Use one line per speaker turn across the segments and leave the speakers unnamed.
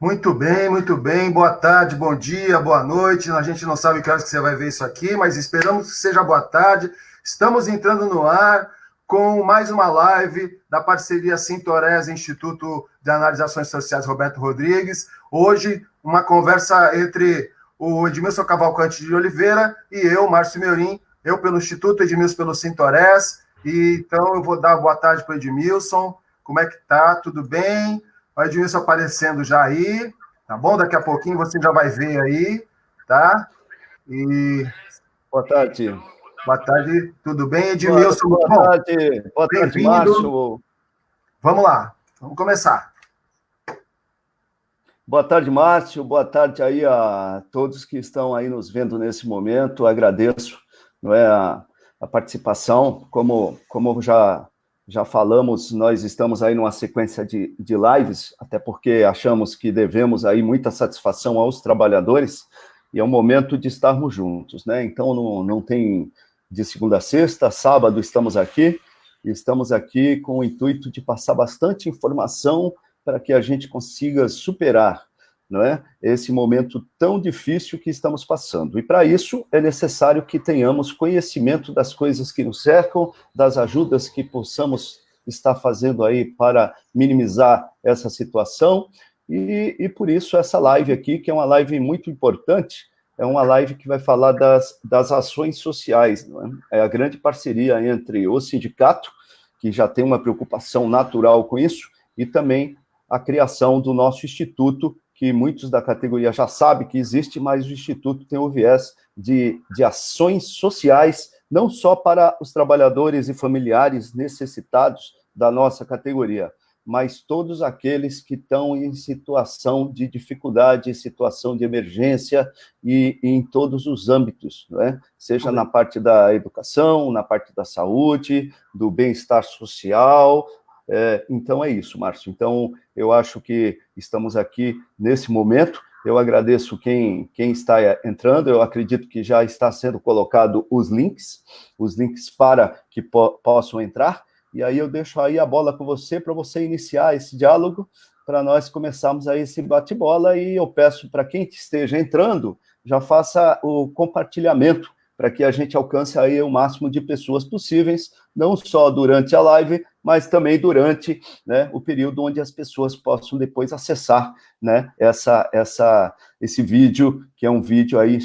Muito bem, muito bem. Boa tarde, bom dia, boa noite. A gente não sabe que horas que você vai ver isso aqui, mas esperamos que seja boa tarde. Estamos entrando no ar com mais uma live da parceria Sintores Instituto de Análise de Ações Sociais Roberto Rodrigues. Hoje, uma conversa entre o Edmilson Cavalcante de Oliveira e eu, Márcio Meurim, eu pelo Instituto, Edmilson pelo Sintores. Então, eu vou dar boa tarde para o Edmilson. Como é que tá? Tudo bem? O Edmilson aparecendo já aí, tá bom? Daqui a pouquinho você já vai ver aí, tá? E
Boa tarde.
boa tarde, tudo bem, Edmilson?
Boa tarde,
Bem-vindo.
Márcio.
Vamos lá, vamos começar.
Boa tarde, Márcio. Boa tarde aí a todos que estão aí nos vendo nesse momento. Agradeço, não é, a participação. Como já falamos, nós estamos aí numa sequência de lives, até porque achamos que devemos aí muita satisfação aos trabalhadores, e é um momento de estarmos juntos, né? Então, não tem de segunda a sexta, sábado estamos aqui com o intuito de passar bastante informação para que a gente consiga superar, não é, esse momento tão difícil que estamos passando. E para isso é necessário que tenhamos conhecimento das coisas que nos cercam, das ajudas que possamos estar fazendo aí para minimizar essa situação, e por isso essa live aqui, que é uma live muito importante, é uma live que vai falar das ações sociais, não é? É a grande parceria entre o sindicato, que já tem uma preocupação natural com isso, e também a criação do nosso instituto, que muitos da categoria já sabem que existe, mas o instituto tem o viés de ações sociais, não só para os trabalhadores e familiares necessitados da nossa categoria, mas todos aqueles que estão em situação de dificuldade, situação de emergência, e em todos os âmbitos, né? Seja na parte da educação, na parte da saúde, do bem-estar social. Então é isso, Márcio. Então eu acho que estamos aqui nesse momento. Eu agradeço quem está entrando. Eu acredito que já está sendo colocado os links para que possam entrar. E aí eu deixo aí a bola com você, para você iniciar esse diálogo, para nós começarmos aí esse bate-bola, e eu peço para quem esteja entrando, já faça o compartilhamento, para que a gente alcance aí o máximo de pessoas possíveis, não só durante a live, mas também durante, né, o período onde as pessoas possam depois acessar, né, esse vídeo, que é um vídeo aí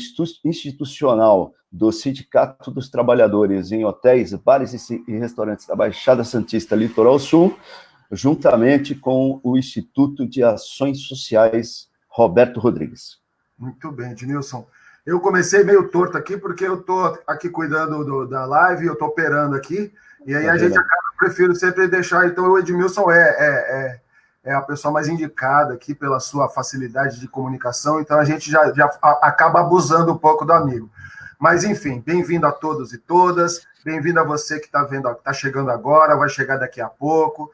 institucional do Sindicato dos Trabalhadores em Hotéis, Bares e Restaurantes da Baixada Santista, Litoral Sul, juntamente com o Instituto de Ações Sociais Roberto Rodrigues.
Muito bem, Edmilson. Eu comecei meio torto aqui, porque eu estou aqui cuidando da live, eu estou operando aqui, e aí a gente acaba, prefiro sempre deixar, então o Edmilson é a pessoa mais indicada aqui pela sua facilidade de comunicação, então a gente já acaba abusando um pouco do amigo. Mas, enfim, bem-vindo a todos e todas, bem-vindo a você que está chegando agora, vai chegar daqui a pouco.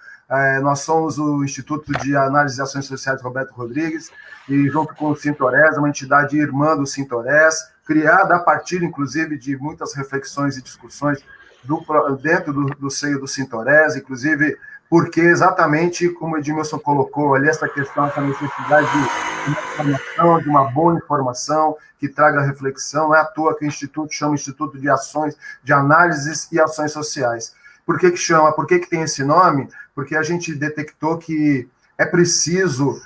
Nós somos o Instituto de Análise de Ações Sociais Roberto Rodrigues, e junto com o Sintores, uma entidade irmã do Sintores, criada a partir, inclusive, de muitas reflexões e discussões dentro do seio do Sintores, inclusive porque exatamente como o Edmilson colocou ali, essa questão, essa necessidade de uma boa informação que traga reflexão. Não é à toa que o Instituto chama Instituto de Ações, de Análises e Ações Sociais. Por que chama? Por que tem esse nome? Porque a gente detectou que é preciso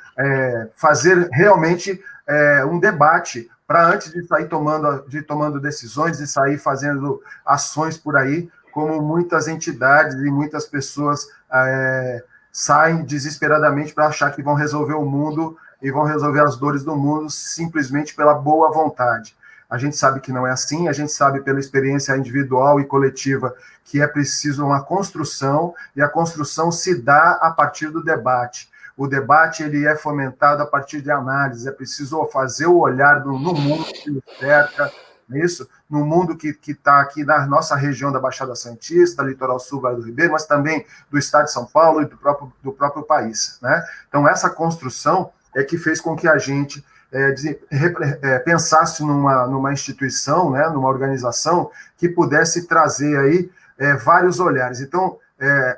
fazer realmente um debate para, antes de sair tomando decisões, de sair fazendo ações por aí, como muitas entidades e muitas pessoas saem desesperadamente para achar que vão resolver o mundo e vão resolver as dores do mundo simplesmente pela boa vontade. A gente sabe que não é assim, a gente sabe pela experiência individual e coletiva que é preciso uma construção, e a construção se dá a partir do debate. O debate ele é fomentado a partir de análise, é preciso fazer o olhar no mundo que nos cerca, isso, no mundo que está aqui na nossa região da Baixada Santista, Litoral Sul, Vale do Ribeiro, mas também do estado de São Paulo e do próprio país, né? Então, essa construção é que fez com que a gente pensasse numa instituição, né, numa organização que pudesse trazer aí vários olhares. Então,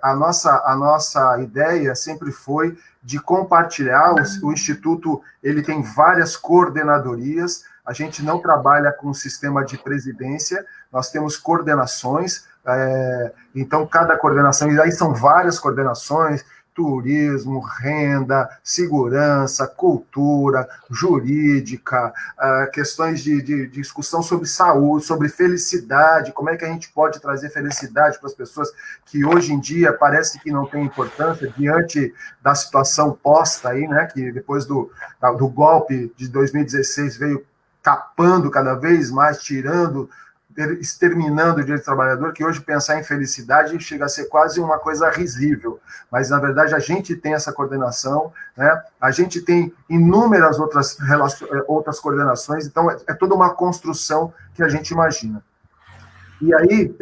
a nossa ideia sempre foi de compartilhar. O Instituto ele tem várias coordenadorias, a gente não trabalha com um sistema de presidência, nós temos coordenações, então cada coordenação, e aí são várias coordenações, turismo, renda, segurança, cultura, jurídica, questões de discussão sobre saúde, sobre felicidade, como é que a gente pode trazer felicidade para as pessoas que hoje em dia parece que não tem importância diante da situação posta aí, né, que depois do golpe de 2016 veio capando cada vez mais, exterminando o direito do trabalhador, que hoje pensar em felicidade chega a ser quase uma coisa risível, mas na verdade a gente tem essa coordenação, né? A gente tem inúmeras outras coordenações, então é toda uma construção que a gente imagina. E aí,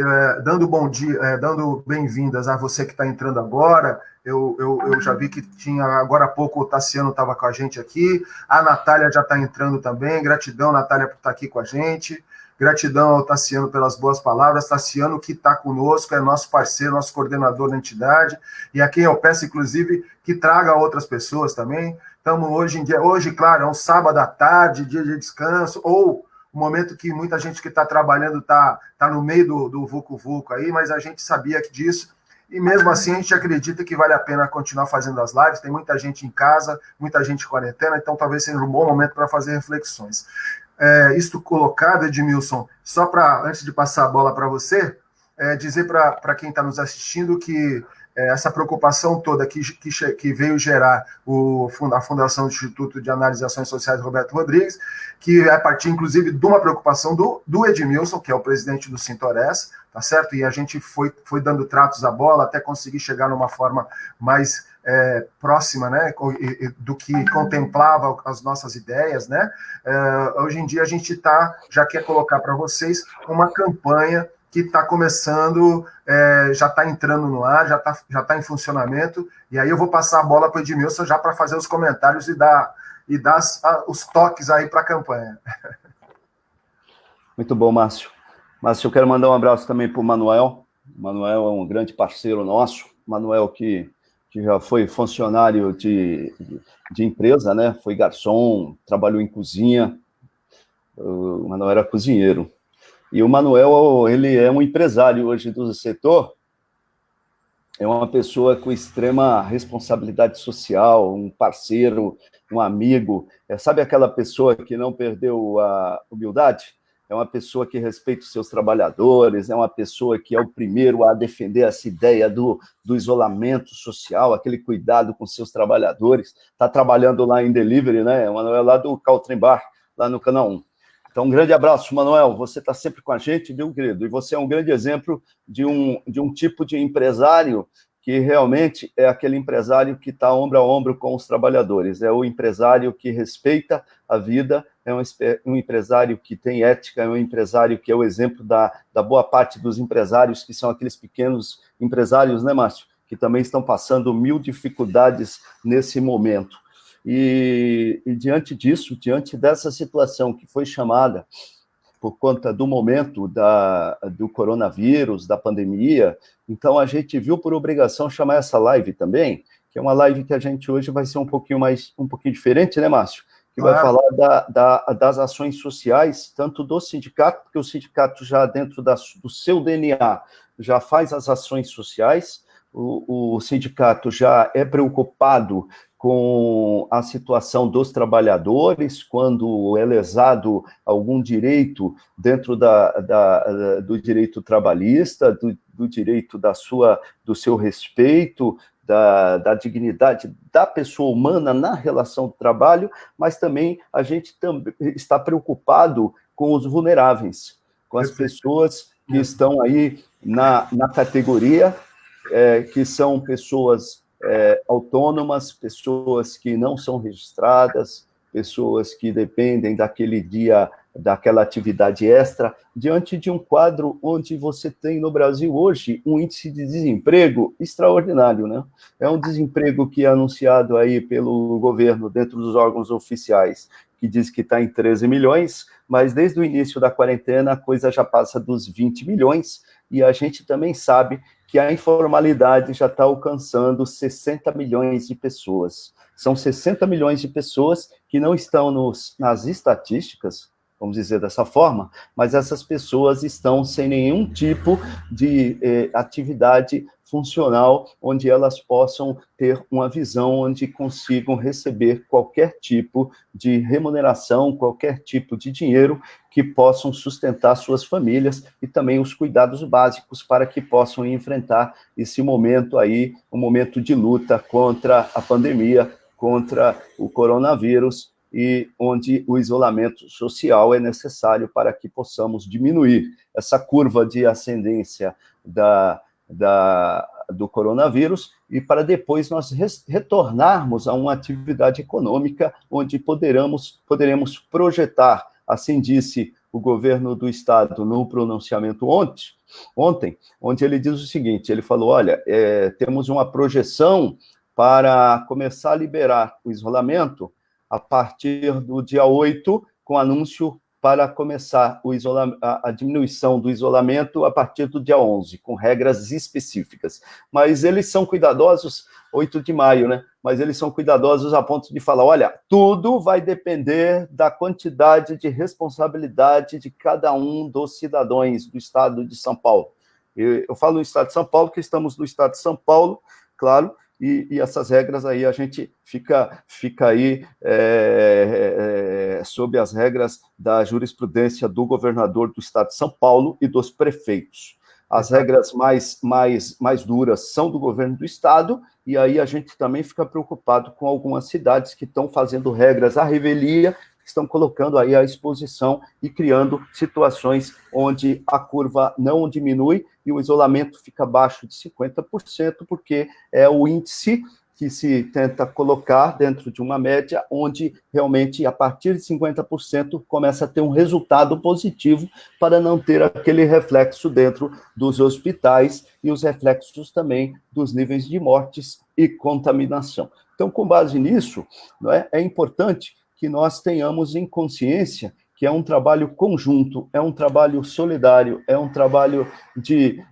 dando bom dia, dando bem-vindas a você que está entrando agora, eu já vi que tinha, agora há pouco, o Tassiano estava com a gente aqui, a Natália já está entrando também, gratidão, Natália, por estar aqui com a gente, gratidão ao Tassiano pelas boas palavras, Tassiano que está conosco, é nosso parceiro, nosso coordenador da entidade, e a quem eu peço, inclusive, que traga outras pessoas também. Estamos hoje, claro, é um sábado à tarde, dia de descanso, ou um momento que muita gente que está trabalhando está no meio do vucu-vucu aí, mas a gente sabia disso, e mesmo assim a gente acredita que vale a pena continuar fazendo as lives, tem muita gente em casa, muita gente em quarentena, então talvez seja um bom momento para fazer reflexões. Isto colocado, Edmilson, só para, antes de passar a bola para você, dizer para quem está nos assistindo que essa preocupação toda que veio gerar a Fundação do Instituto de Análise e Ações Sociais Roberto Rodrigues, que é a partir, inclusive, de uma preocupação do Edmilson, que é o presidente do Sintores, tá certo? E a gente foi dando tratos à bola até conseguir chegar numa forma mais próxima, né, do que contemplava as nossas ideias, né? Hoje em dia a gente já quer colocar para vocês uma campanha que está começando, já está entrando no ar, já tá em funcionamento, e aí eu vou passar a bola para o Edmilson já para fazer os comentários e dar os toques aí para a campanha.
Muito bom, Márcio. Márcio, eu quero mandar um abraço também para o Manuel. O Manuel é um grande parceiro nosso. Manuel que já foi funcionário de empresa, né? Foi garçom, trabalhou em cozinha. O Manuel era cozinheiro. E o Manuel, ele é um empresário hoje do setor, é uma pessoa com extrema responsabilidade social, um parceiro, um amigo. Sabe aquela pessoa que não perdeu a humildade? É uma pessoa que respeita os seus trabalhadores, é uma pessoa que é o primeiro a defender essa ideia do isolamento social, aquele cuidado com seus trabalhadores. Está trabalhando lá em delivery, né? O Manuel é lá do Caltrim Bar, lá no Canal 1. Então, um grande abraço, Manuel. Você está sempre com a gente, viu, querido? E você é um grande exemplo de um tipo de empresário que realmente é aquele empresário que está ombro a ombro com os trabalhadores. É o empresário que respeita a vida, é um empresário que tem ética, é um empresário que é o exemplo da boa parte dos empresários, que são aqueles pequenos empresários, né, Márcio? Que também estão passando mil dificuldades nesse momento. E diante disso, diante dessa situação que foi chamada por conta do momento do coronavírus, da pandemia, então a gente viu por obrigação chamar essa live também, que é uma live que a gente hoje vai ser um pouquinho diferente, né, Márcio? Que vai falar das ações sociais, tanto do sindicato, porque o sindicato já dentro do seu DNA já faz as ações sociais, o sindicato já é preocupado com a situação dos trabalhadores, quando é lesado algum direito dentro do direito trabalhista, do direito do seu respeito, da dignidade da pessoa humana na relação do trabalho, mas também a gente está preocupado com os vulneráveis, com as pessoas que estão aí na categoria, que são pessoas autônomas, pessoas que não são registradas, pessoas que dependem daquele dia, daquela atividade extra, diante de um quadro onde você tem no Brasil hoje um índice de desemprego extraordinário, né? É um desemprego que é anunciado aí pelo governo dentro dos órgãos oficiais, que diz que está em 13 milhões, mas desde o início da quarentena a coisa já passa dos 20 milhões, e a gente também sabe que que a informalidade já está alcançando 60 milhões de pessoas. São 60 milhões de pessoas que não estão nas estatísticas, vamos dizer dessa forma, mas essas pessoas estão sem nenhum tipo de atividade funcional, onde elas possam ter uma visão, onde consigam receber qualquer tipo de remuneração, qualquer tipo de dinheiro que possam sustentar suas famílias e também os cuidados básicos para que possam enfrentar esse momento aí, um momento de luta contra a pandemia, contra o coronavírus, e onde o isolamento social é necessário para que possamos diminuir essa curva de ascendência do coronavírus e para depois nós retornarmos a uma atividade econômica onde poderemos projetar, assim disse o governo do estado no pronunciamento ontem, onde ele diz o seguinte, ele falou, olha, temos uma projeção para começar a liberar o isolamento a partir do dia 8, com anúncio para começar a diminuição do isolamento a partir do dia 11, com regras específicas. Mas eles são cuidadosos, 8 de maio, né? Mas eles são cuidadosos a ponto de falar, olha, tudo vai depender da quantidade de responsabilidade de cada um dos cidadãos do estado de São Paulo. Eu falo no estado de São Paulo, porque estamos no estado de São Paulo, claro, e essas regras aí a gente fica aí sob as regras da jurisprudência do governador do estado de São Paulo e dos prefeitos. As regras mais duras são do governo do estado, e aí a gente também fica preocupado com algumas cidades que estão fazendo regras à revelia, estão colocando aí à exposição e criando situações onde a curva não diminui e o isolamento fica abaixo de 50%, porque é o índice que se tenta colocar dentro de uma média, onde realmente, a partir de 50%, começa a ter um resultado positivo para não ter aquele reflexo dentro dos hospitais e os reflexos também dos níveis de mortes e contaminação. Então, com base nisso, não é importante que nós tenhamos em consciência que é um trabalho conjunto, é um trabalho solidário, é um trabalho de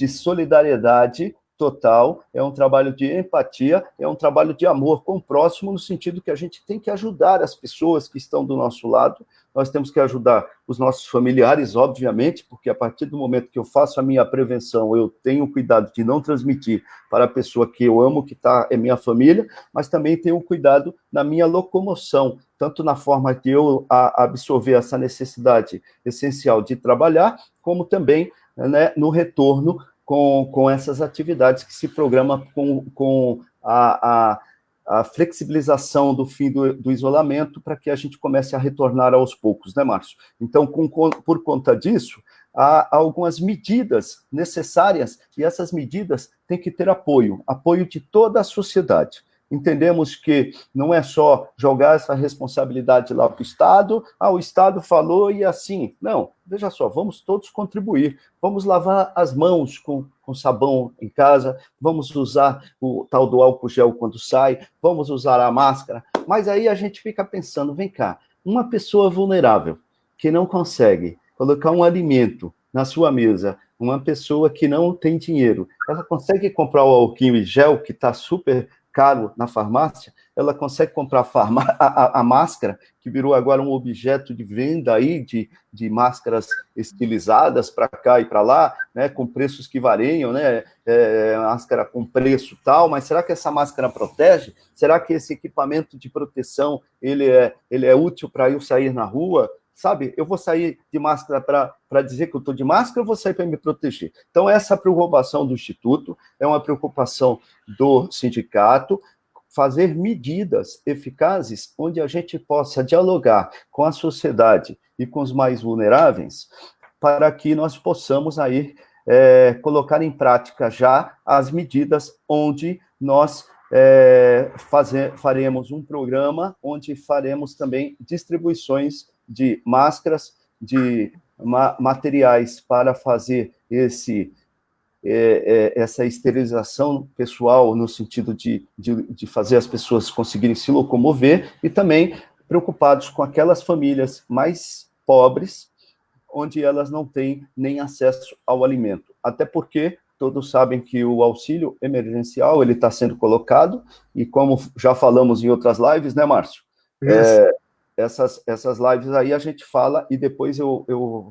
solidariedade total, é um trabalho de empatia, é um trabalho de amor com o próximo, no sentido que a gente tem que ajudar as pessoas que estão do nosso lado, nós temos que ajudar os nossos familiares, obviamente, porque a partir do momento que eu faço a minha prevenção, eu tenho cuidado de não transmitir para a pessoa que eu amo, que é minha família, mas também tenho cuidado na minha locomoção, tanto na forma de eu absorver essa necessidade essencial de trabalhar, como também, né, no retorno com essas atividades que se programa com a flexibilização do fim do isolamento para que a gente comece a retornar aos poucos, né, Márcio? Então, por conta disso, há algumas medidas necessárias e essas medidas têm que ter apoio de toda a sociedade. Entendemos que não é só jogar essa responsabilidade lá para o Estado, o Estado falou e assim. Não, veja só, vamos todos contribuir, vamos lavar as mãos com sabão em casa, vamos usar o tal do álcool gel quando sai, vamos usar a máscara, mas aí a gente fica pensando, vem cá, uma pessoa vulnerável que não consegue colocar um alimento na sua mesa, uma pessoa que não tem dinheiro, ela consegue comprar o álcool gel que está super caro na farmácia, ela consegue comprar a máscara, que virou agora um objeto de venda aí, de máscaras estilizadas para cá e para lá, né, com preços que variam, né, máscara com preço tal, mas será que essa máscara protege? Será que esse equipamento de proteção, ele é útil para eu sair na rua? Sabe, eu vou sair de máscara para dizer que eu estou de máscara, eu vou sair para me proteger. Então, essa preocupação do Instituto é uma preocupação do sindicato, fazer medidas eficazes onde a gente possa dialogar com a sociedade e com os mais vulneráveis, para que nós possamos aí colocar em prática já as medidas onde nós faremos um programa, onde faremos também distribuições de máscaras, de materiais para fazer essa esterilização pessoal, no sentido de fazer as pessoas conseguirem se locomover, e também preocupados com aquelas famílias mais pobres, onde elas não têm nem acesso ao alimento. Até porque todos sabem que o auxílio emergencial, ele está sendo colocado, e como já falamos em outras lives, né, Márcio? Essas lives aí a gente fala, e depois eu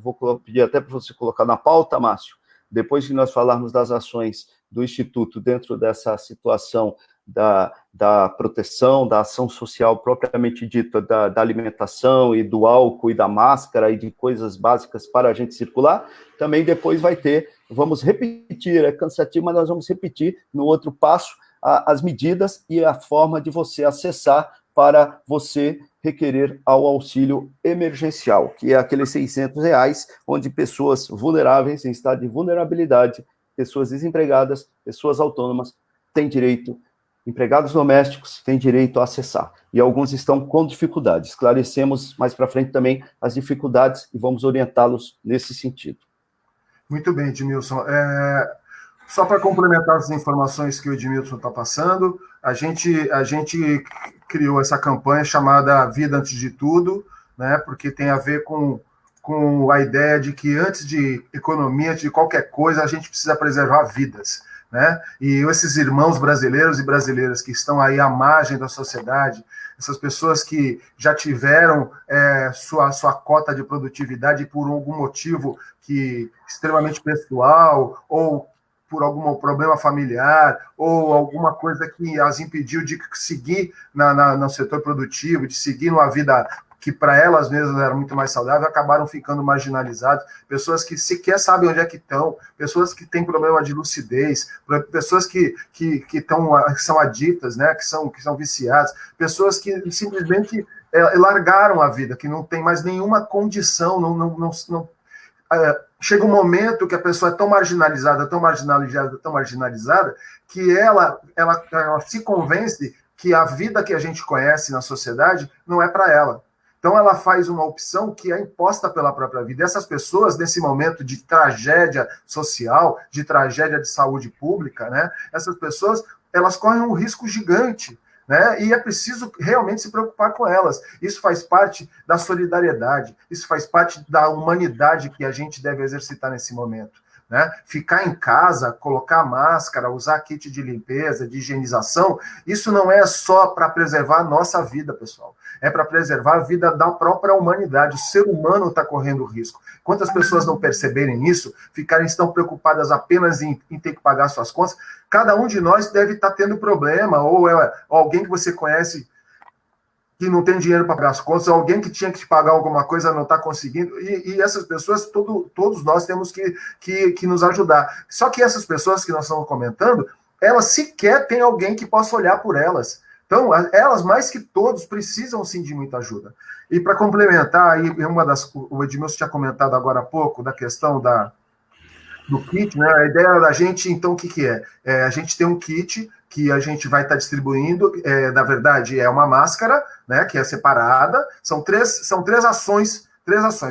vou pedir até para você colocar na pauta, Márcio, depois que nós falarmos das ações do Instituto dentro dessa situação da proteção, da ação social propriamente dita, da alimentação e do álcool e da máscara e de coisas básicas para a gente circular, também depois vai ter, vamos repetir, é cansativo, mas nós vamos repetir no outro passo as medidas e a forma de você acessar para você requerer ao auxílio emergencial, que é aqueles R$600, onde pessoas vulneráveis, em estado de vulnerabilidade, pessoas desempregadas, pessoas autônomas, têm direito, empregados domésticos têm direito a acessar. E alguns estão com dificuldade. Esclarecemos mais para frente também as dificuldades e vamos orientá-los nesse sentido.
Muito bem, Edmilson. Só para complementar as informações que o Edmilson está passando, a gente criou essa campanha chamada Vida Antes de Tudo, né, porque tem a ver com a ideia de que antes de economia, antes de qualquer coisa, a gente precisa preservar vidas, né? E esses irmãos brasileiros e brasileiras que estão aí à margem da sociedade, essas pessoas que já tiveram sua cota de produtividade por algum motivo extremamente pessoal, ou por algum problema familiar, ou alguma coisa que as impediu de seguir no setor produtivo, de seguir numa vida que para elas mesmas era muito mais saudável, acabaram ficando marginalizadas, pessoas que sequer sabem onde é que estão, pessoas que têm problema de lucidez, pessoas que são adictas, né, que são viciadas, pessoas que simplesmente largaram a vida, que não tem mais nenhuma condição, chega um momento que a pessoa é tão marginalizada, que ela se convence que a vida que a gente conhece na sociedade não é para ela. Então, ela faz uma opção que é imposta pela própria vida. E essas pessoas, nesse momento de tragédia social, de tragédia de saúde pública, né, essas pessoas, elas correm um risco gigante, né, e é preciso realmente se preocupar com elas. Isso faz parte da solidariedade, isso faz parte da humanidade que a gente deve exercitar nesse momento. Né? Ficar em casa, colocar máscara, usar kit de limpeza, de higienização, isso não é só para preservar a nossa vida, pessoal. É para preservar a vida da própria humanidade. O ser humano está correndo risco. Quantas pessoas não perceberem isso, estão preocupadas apenas em ter que pagar suas contas? Cada um de nós deve estar tendo problema, ou alguém que você conhece que não tem dinheiro para pagar as contas, alguém que tinha que te pagar alguma coisa não está conseguindo, e essas pessoas, todos nós temos que nos ajudar. Só que essas pessoas que nós estamos comentando, elas sequer têm alguém que possa olhar por elas. Então, elas, mais que todos, precisam sim de muita ajuda. E para complementar, o Edmilson tinha comentado agora há pouco da questão do kit, né? A ideia da gente, então, o que é? A gente tem um kit que a gente vai estar distribuindo, na verdade, é uma máscara, né, que é separada, são três ações,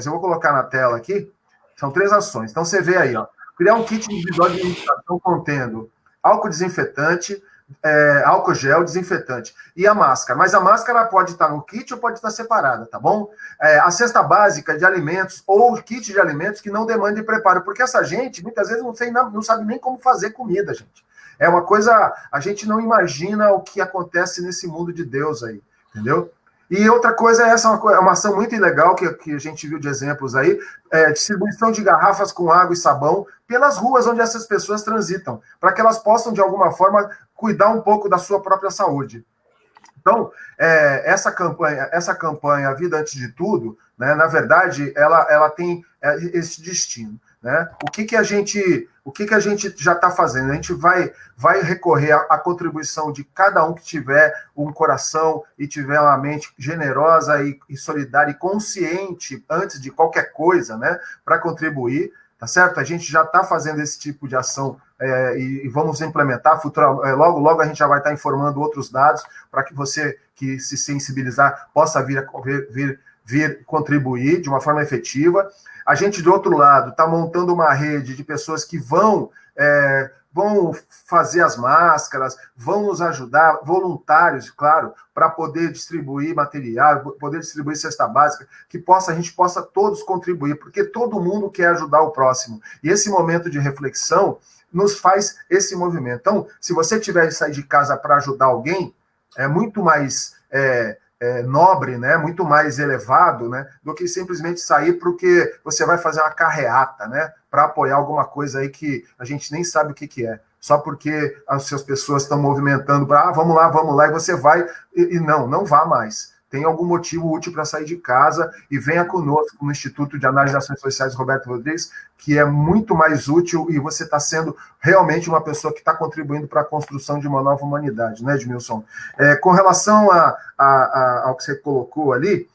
eu vou colocar na tela aqui, são 3 ações, então você vê aí, ó, criar um kit individual de higienização contendo álcool desinfetante, álcool gel, desinfetante, e a máscara, mas a máscara pode estar no kit ou pode estar separada, tá bom? A cesta básica de alimentos, ou o kit de alimentos que não demande preparo, porque essa gente, muitas vezes, não sabe nem como fazer comida, gente. É uma coisa, a gente não imagina o que acontece nesse mundo de Deus aí, entendeu? E outra coisa, essa é uma ação muito legal que a gente viu de exemplos aí, distribuição de garrafas com água e sabão pelas ruas onde essas pessoas transitam, para que elas possam, de alguma forma, cuidar um pouco da sua própria saúde. Então, essa campanha Vida Antes de Tudo, né, na verdade, ela tem esse destino. Né? O que a gente já está fazendo? A gente vai recorrer à contribuição de cada um que tiver um coração e tiver uma mente generosa e solidária e consciente antes de qualquer coisa, né? Para contribuir, tá certo? A gente já está fazendo esse tipo de ação e vamos implementar logo a gente já vai estar informando outros dados para que você que se sensibilizar possa vir contribuir de uma forma efetiva. A gente, do outro lado, está montando uma rede de pessoas que vão fazer as máscaras, vão nos ajudar, voluntários, claro, para poder distribuir material, poder distribuir cesta básica, que a gente possa todos contribuir, porque todo mundo quer ajudar o próximo. E esse momento de reflexão nos faz esse movimento. Então, se você tiver que sair de casa para ajudar alguém, é muito mais nobre, né, muito mais elevado, né, do que simplesmente sair porque você vai fazer uma carreata, né, para apoiar alguma coisa aí que a gente nem sabe o que é. Só porque as suas pessoas estão movimentando para, vamos lá, e você vai, e não vá mais. Tem algum motivo útil para sair de casa e venha conosco no Instituto de Análise de Ações Sociais Roberto Rodrigues, que é muito mais útil e você está sendo realmente uma pessoa que está contribuindo para a construção de uma nova humanidade, né, Edmilson? Com relação ao que você colocou ali,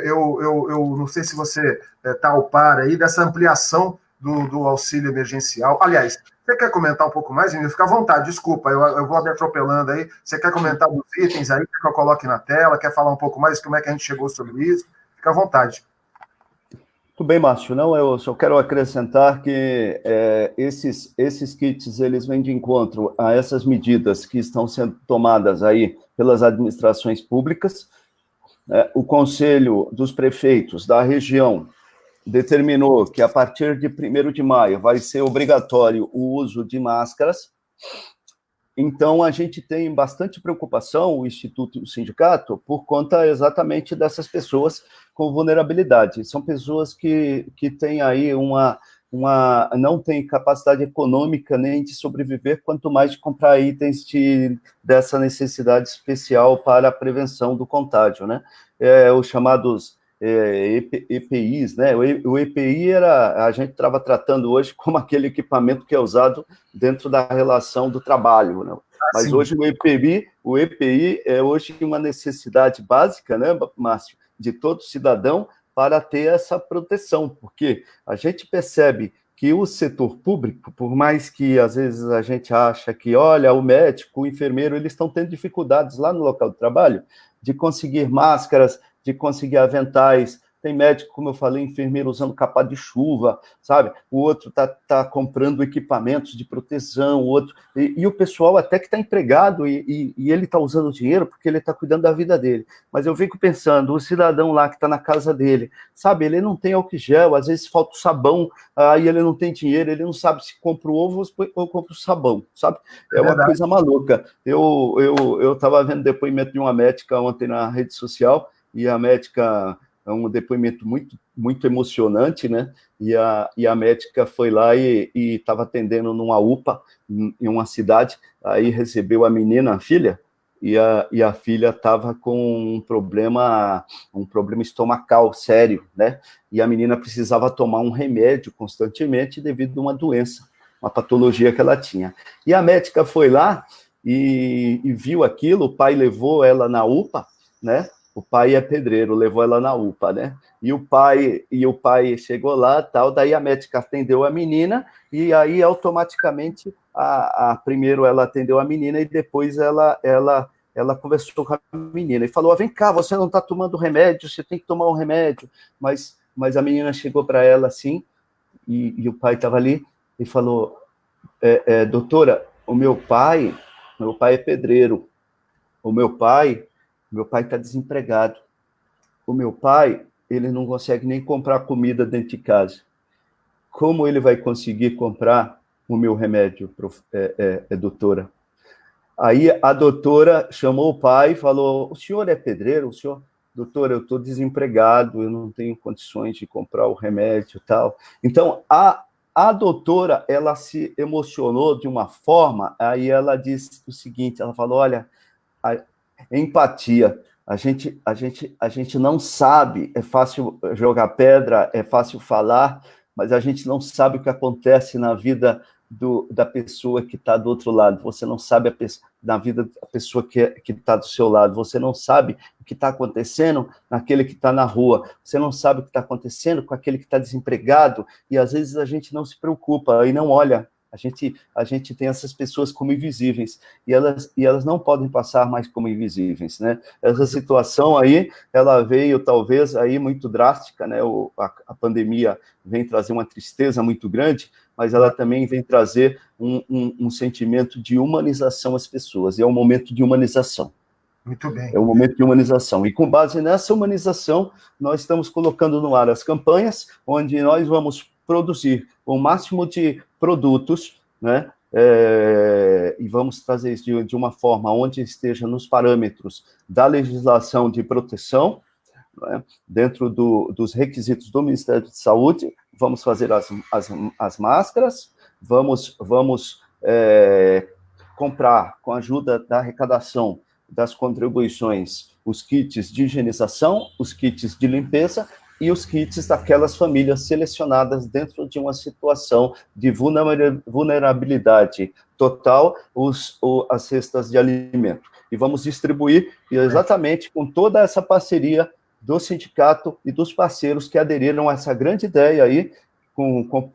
eu não sei se você está ao par aí dessa ampliação do auxílio emergencial. Aliás, você quer comentar um pouco mais, Emílio? Fica à vontade, desculpa, eu vou me atropelando aí. Você quer comentar dos itens aí, que eu coloque na tela? Quer falar um pouco mais como é que a gente chegou sobre isso? Fica à vontade.
Muito bem, Márcio. Não, eu só quero acrescentar que esses kits, eles vêm de encontro a essas medidas que estão sendo tomadas aí pelas administrações públicas. O Conselho dos Prefeitos da região determinou que a partir de 1º de maio vai ser obrigatório o uso de máscaras. Então, a gente tem bastante preocupação, o Instituto e o sindicato, por conta exatamente dessas pessoas com vulnerabilidade. São pessoas que têm aí não têm capacidade econômica nem de sobreviver, quanto mais de comprar itens dessa necessidade especial para a prevenção do contágio, né? Os chamados EPIs, né? O EPI a gente estava tratando hoje como aquele equipamento que é usado dentro da relação do trabalho, né? Mas sim, hoje o EPI é hoje uma necessidade básica, né, Márcio, de todo cidadão para ter essa proteção, porque a gente percebe que o setor público, por mais que às vezes a gente acha que, olha, o médico, o enfermeiro, eles estão tendo dificuldades lá no local de trabalho de conseguir máscaras, de conseguir aventais. Tem médico, como eu falei, enfermeiro usando capa de chuva, sabe? O outro tá comprando equipamentos de proteção, o outro... E o pessoal até que está empregado e ele está usando dinheiro porque ele está cuidando da vida dele. Mas eu fico pensando, o cidadão lá que está na casa dele, sabe? Ele não tem álcool gel, às vezes falta o sabão, aí ele não tem dinheiro, ele não sabe se compra o ovo ou compra o sabão, sabe? É uma coisa maluca. Eu estava vendo depoimento de uma médica ontem na rede social, e a médica... É um depoimento muito, muito emocionante, né? E a médica foi lá e estava atendendo numa UPA, em uma cidade, aí recebeu a menina, a filha, e a filha estava com um problema estomacal sério, né? E a menina precisava tomar um remédio constantemente devido a uma doença, uma patologia que ela tinha. E a médica foi lá e viu aquilo, o pai levou ela na UPA, né? O pai é pedreiro, levou ela na UPA, né? E o pai chegou lá, tal, daí a médica atendeu a menina, e aí automaticamente, primeiro ela atendeu a menina, e depois ela conversou com a menina, e falou, vem cá, você não está tomando remédio, você tem que tomar um remédio, mas a menina chegou para ela assim, e o pai estava ali, e falou, doutora, o meu pai é pedreiro, o meu pai está desempregado. O meu pai, ele não consegue nem comprar comida dentro de casa. Como ele vai conseguir comprar o meu remédio, doutora? Aí a doutora chamou o pai e falou, o senhor é pedreiro? Doutora, eu estou desempregado, eu não tenho condições de comprar o remédio e tal. Então, a doutora, ela se emocionou de uma forma, aí ela disse o seguinte, ela falou, olha, empatia, a gente não sabe, é fácil jogar pedra, é fácil falar, mas a gente não sabe o que acontece na vida da pessoa que está do outro lado, você não sabe na vida da pessoa que está do seu lado, você não sabe o que está acontecendo naquele que está na rua, você não sabe o que está acontecendo com aquele que está desempregado, e às vezes a gente não se preocupa e não olha. A gente tem essas pessoas como invisíveis, e elas não podem passar mais como invisíveis, né? Essa situação aí, ela veio talvez aí muito drástica, né? A pandemia vem trazer uma tristeza muito grande, mas ela também vem trazer um sentimento de humanização às pessoas, e é um momento de humanização.
Muito bem.
É um momento de humanização, e com base nessa humanização, nós estamos colocando no ar as campanhas, onde nós vamos produzir o máximo de produtos né? E vamos trazer isso de uma forma onde esteja nos parâmetros da legislação de proteção, né? Dentro dos requisitos do Ministério de Saúde, vamos fazer as máscaras, vamos comprar, com a ajuda da arrecadação das contribuições, os kits de higienização, os kits de limpeza e os kits daquelas famílias selecionadas dentro de uma situação de vulnerabilidade total, as cestas de alimento. E vamos distribuir exatamente com toda essa parceria do sindicato e dos parceiros que aderiram a essa grande ideia aí,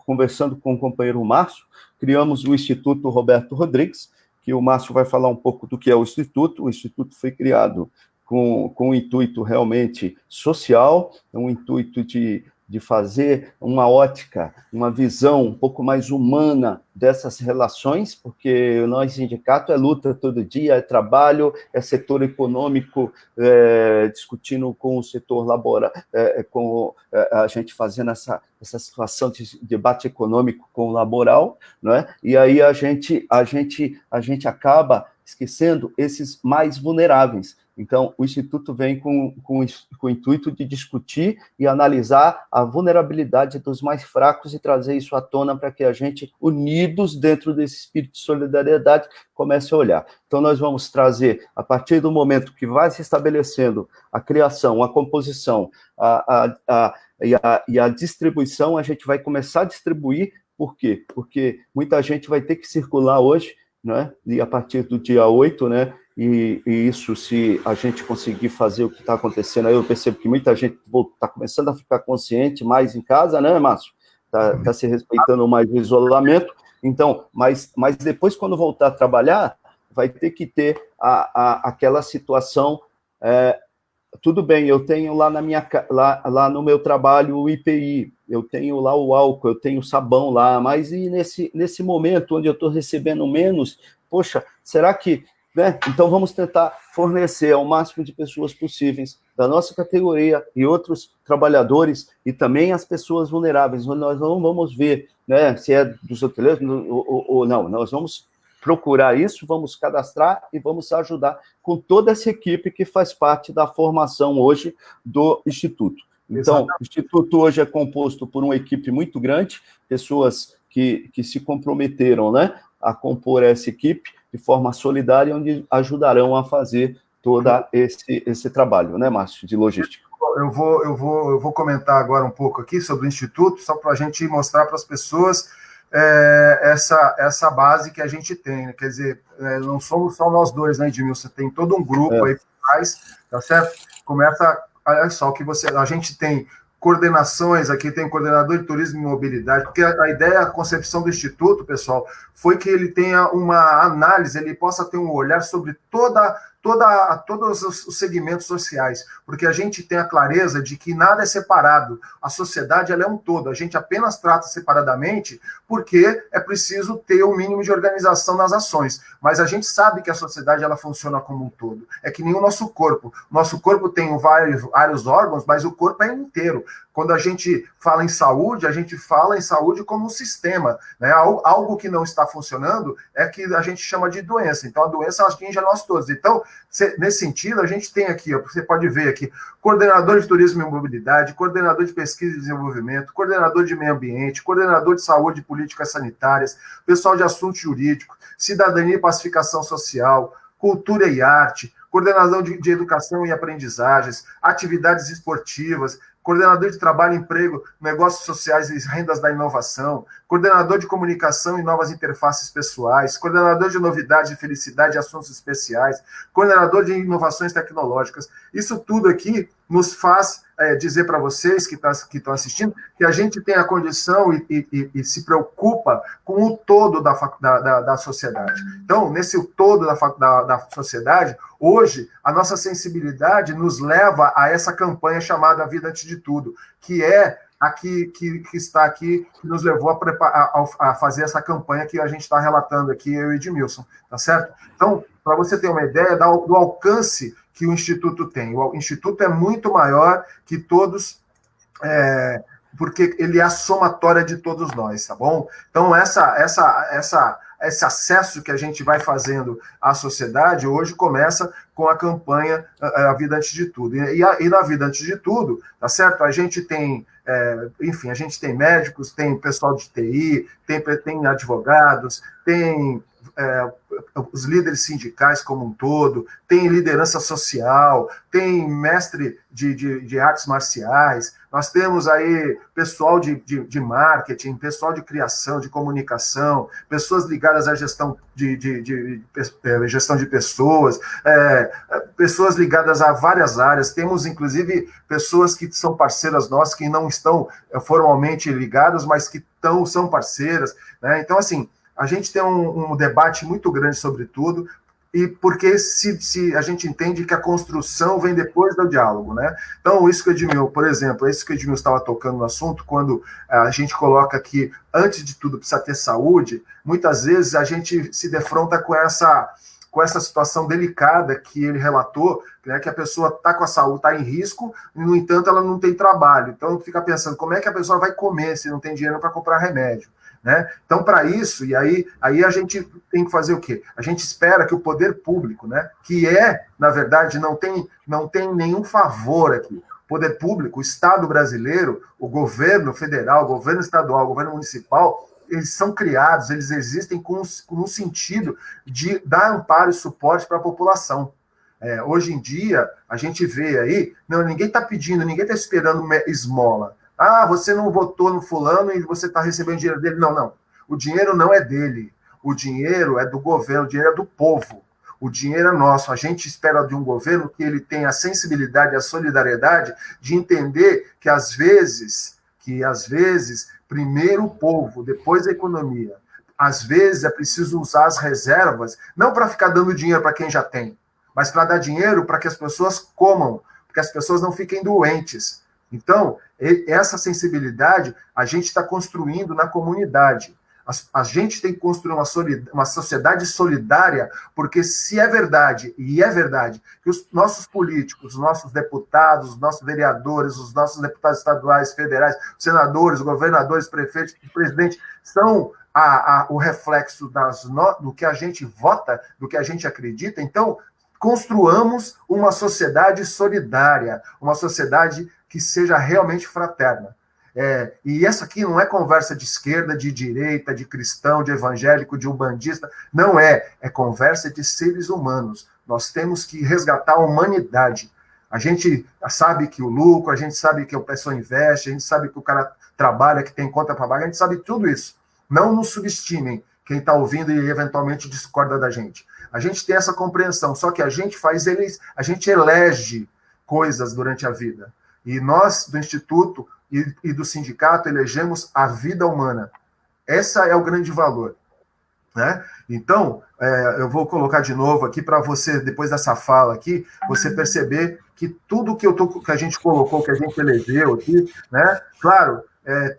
conversando com o companheiro Márcio, criamos o Instituto Roberto Rodrigues, que o Márcio vai falar um pouco do que é o Instituto. O Instituto foi criado com um intuito realmente social, um intuito de fazer uma ótica, uma visão um pouco mais humana dessas relações, porque nós, sindicato, é luta todo dia, é trabalho, é setor econômico, discutindo com o setor laboral, a gente fazendo essa situação de debate econômico com o laboral, né? E aí a gente acaba esquecendo esses mais vulneráveis. Então, o Instituto vem com o intuito de discutir e analisar a vulnerabilidade dos mais fracos e trazer isso à tona para que a gente, unidos dentro desse espírito de solidariedade, comece a olhar. Então, nós vamos trazer, a partir do momento que vai se estabelecendo a criação, a composição e a distribuição, a gente vai começar a distribuir. Por quê? Porque muita gente vai ter que circular hoje, né? E a partir do dia 8, né? E isso, se a gente conseguir fazer o que está acontecendo aí, eu percebo que muita gente está começando a ficar consciente mais em casa, né, Márcio? Está se respeitando mais o isolamento. Então, mas depois, quando voltar a trabalhar, vai ter que ter aquela situação. Tudo bem, eu tenho lá lá no meu trabalho o IPI, eu tenho lá o álcool, eu tenho o sabão lá, mas e nesse momento onde eu estou recebendo menos, poxa, será que... Né? Então, vamos tentar fornecer ao máximo de pessoas possíveis da nossa categoria e outros trabalhadores e também as pessoas vulneráveis. Nós não vamos ver, né, se é dos hoteleiros ou não. Nós vamos procurar isso, vamos cadastrar e vamos ajudar com toda essa equipe que faz parte da formação hoje do Instituto. Então, o Instituto hoje é composto por uma equipe muito grande, pessoas que se comprometeram, né, a compor essa equipe de forma solidária, onde ajudarão a fazer todo esse trabalho, né, Márcio, de logística.
Eu vou comentar agora um pouco aqui sobre o Instituto, só para a gente mostrar para as pessoas essa base que a gente tem, né? Quer dizer, não somos só nós dois, né, Edmilson? Tem todo um grupo aí por trás, tá certo? Começa, olha só, a gente tem coordenações aqui, tem coordenador de turismo e mobilidade, porque a ideia, a concepção do Instituto, pessoal, foi que ele tenha uma análise, ele possa ter um olhar sobre todos os segmentos sociais, porque a gente tem a clareza de que nada é separado, a sociedade ela é um todo, a gente apenas trata separadamente porque é preciso ter um mínimo de organização nas ações, mas a gente sabe que a sociedade ela funciona como um todo, é que nem o nosso corpo tem vários órgãos, mas o corpo é inteiro. Quando a gente fala em saúde, a gente fala em saúde como um sistema, né? Algo que não está funcionando é que a gente chama de doença. Então, a doença atinge a nós todos. Então, nesse sentido, a gente tem aqui, você pode ver aqui, coordenador de turismo e mobilidade, coordenador de pesquisa e desenvolvimento, coordenador de meio ambiente, coordenador de saúde e políticas sanitárias, pessoal de assuntos jurídicos, cidadania e pacificação social, cultura e arte, coordenador de educação e aprendizagens, atividades esportivas, coordenador de trabalho, emprego, negócios sociais e rendas da inovação, coordenador de comunicação e novas interfaces pessoais, coordenador de novidades e felicidade e assuntos especiais, coordenador de inovações tecnológicas. Isso tudo aqui nos faz dizer para vocês que estão assistindo que a gente tem a condição e se preocupa com o todo da sociedade. Então, nesse todo da sociedade, hoje, a nossa sensibilidade nos leva a essa campanha chamada Vida Antes de Tudo, que é aqui que está aqui, que nos levou a fazer essa campanha que a gente está relatando aqui, eu e Edmilson, tá certo? Então, para você ter uma ideia do alcance que o Instituto tem. O Instituto é muito maior que todos porque ele é a somatória de todos nós, tá bom? Então, esse acesso que a gente vai fazendo à sociedade hoje começa com a campanha A Vida Antes de Tudo. E na Vida Antes de Tudo, tá certo? A gente tem, enfim, a gente tem médicos, tem pessoal de TI, tem advogados, tem os líderes sindicais como um todo, tem liderança social, tem mestre de artes marciais, nós temos aí pessoal de marketing, pessoal de criação, de comunicação, pessoas ligadas à gestão gestão de pessoas, pessoas ligadas a várias áreas, temos inclusive pessoas que são parceiras nossas, que não estão formalmente ligadas, mas que são parceiras, né? Então, assim, a gente tem um debate muito grande sobre tudo, e porque se a gente entende que a construção vem depois do diálogo, né? Então, isso que o Edmil, por exemplo, isso que o Edmil estava tocando no assunto, quando a gente coloca que, antes de tudo, precisa ter saúde, muitas vezes a gente se defronta com essa situação delicada que ele relatou, né, que a pessoa está com a saúde, está em risco, e, no entanto, ela não tem trabalho. Então, fica pensando, como é que a pessoa vai comer se não tem dinheiro para comprar remédio? Né? Então, para isso, e aí a gente tem que fazer o quê? A gente espera que o poder público, né, que na verdade, não tem nenhum favor aqui. O poder público, o Estado brasileiro, o governo federal, o governo estadual, o governo municipal, eles são criados, eles existem com um sentido de dar amparo e suporte para a população. Hoje em dia, a gente vê aí, ninguém está pedindo, ninguém está esperando esmola. Ah, você não votou no fulano e você está recebendo dinheiro dele. Não. O dinheiro não é dele. O dinheiro é do governo, o dinheiro é do povo. O dinheiro é nosso. A gente espera de um governo que ele tenha a sensibilidade, a solidariedade de entender que às vezes, primeiro o povo, depois a economia. Às vezes é preciso usar as reservas, não para ficar dando dinheiro para quem já tem, mas para dar dinheiro para que as pessoas comam, para que as pessoas não fiquem doentes. Então, essa sensibilidade a gente está construindo na comunidade. A gente tem que construir uma sociedade solidária, porque se é verdade, e é verdade, que os nossos políticos, os nossos deputados, os nossos vereadores, os nossos deputados estaduais, federais, senadores, governadores, prefeitos, presidentes, são o reflexo do que a gente vota, do que a gente acredita, então construamos uma sociedade solidária, uma sociedade que seja realmente fraterna. E essa aqui não é conversa de esquerda, de direita, de cristão, de evangélico, de umbandista, não é conversa de seres humanos. Nós temos que resgatar a humanidade. A gente sabe que o lucro, a gente sabe que a pessoa investe, a gente sabe que o cara trabalha, que tem conta para pagar, a gente sabe tudo isso. Não nos subestimem, quem está ouvindo e eventualmente discorda da gente. A gente tem essa compreensão, só que a gente elege coisas durante a vida. E nós, do Instituto e do sindicato, elegemos a vida humana. Esse é o grande valor. Né? Então, eu vou colocar de novo aqui para você, depois dessa fala aqui, você perceber que tudo que a gente colocou, que a gente elegeu aqui, né? Claro,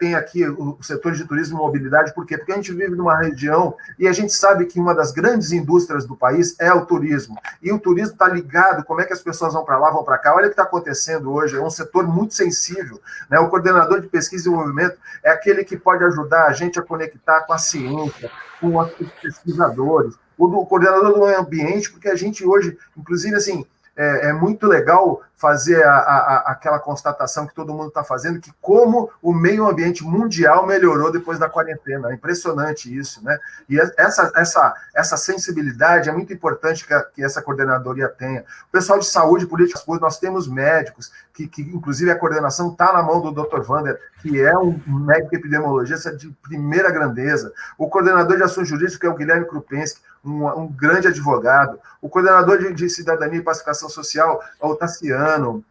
tem aqui o setor de turismo e mobilidade, por quê? Porque a gente vive numa região e a gente sabe que uma das grandes indústrias do país é o turismo. E o turismo está ligado, como é que as pessoas vão para lá, vão para cá. Olha o que está acontecendo hoje, é um setor muito sensível. Né? O coordenador de pesquisa e desenvolvimento é aquele que pode ajudar a gente a conectar com a ciência, com os pesquisadores, o coordenador do meio ambiente, porque a gente hoje, inclusive, assim, é muito legal fazer aquela constatação que todo mundo está fazendo, que como o meio ambiente mundial melhorou depois da quarentena. É impressionante isso, né? E essa sensibilidade é muito importante que essa coordenadoria tenha. O pessoal de saúde, políticas públicas, nós temos médicos, que inclusive a coordenação está na mão do Dr. Wander, que é um médico epidemiologista de primeira grandeza. O coordenador de ações jurídicas, que é o Guilherme Krupensky, um grande advogado. O coordenador de cidadania e pacificação social, o Tassiano.